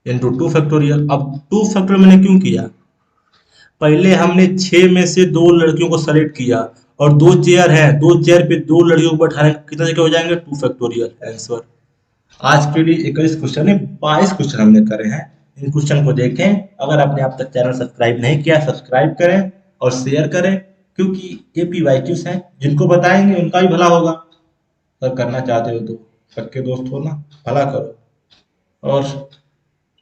into 2 अब 2 फैक्टोरियल मैंने क्यों किया, पहले हमने 6 में से 2 लड़कियों को सेलेक्ट किया, और 2 चेयर हैं, 2 चेयर पे 2 लड़कियों को बैठाने कितने जगह हो जाएंगे, 2 फैक्टोरियल आंसर। आज के लिए 21 क्वेश्चन है, 22 क्वेश्चन हमने करे हैं। इन क्वेश्चन को देखें। अगर आपने अब तक चैनल सब्सक्राइब नहीं किया, सब्सक्राइब करें और शेयर करें, क्योंकि ये पीवाईक्यूज हैं, जिनको बताएंगे उनका भी भला होगा। अगर करना चाहते हो तो सबके दोस्त हो ना, भला करो, और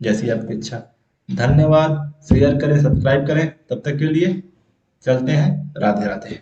जैसी आपकी इच्छा। धन्यवाद, शेयर करें, सब्सक्राइब करें, तब तक के लिए चलते हैं, राधे राधे।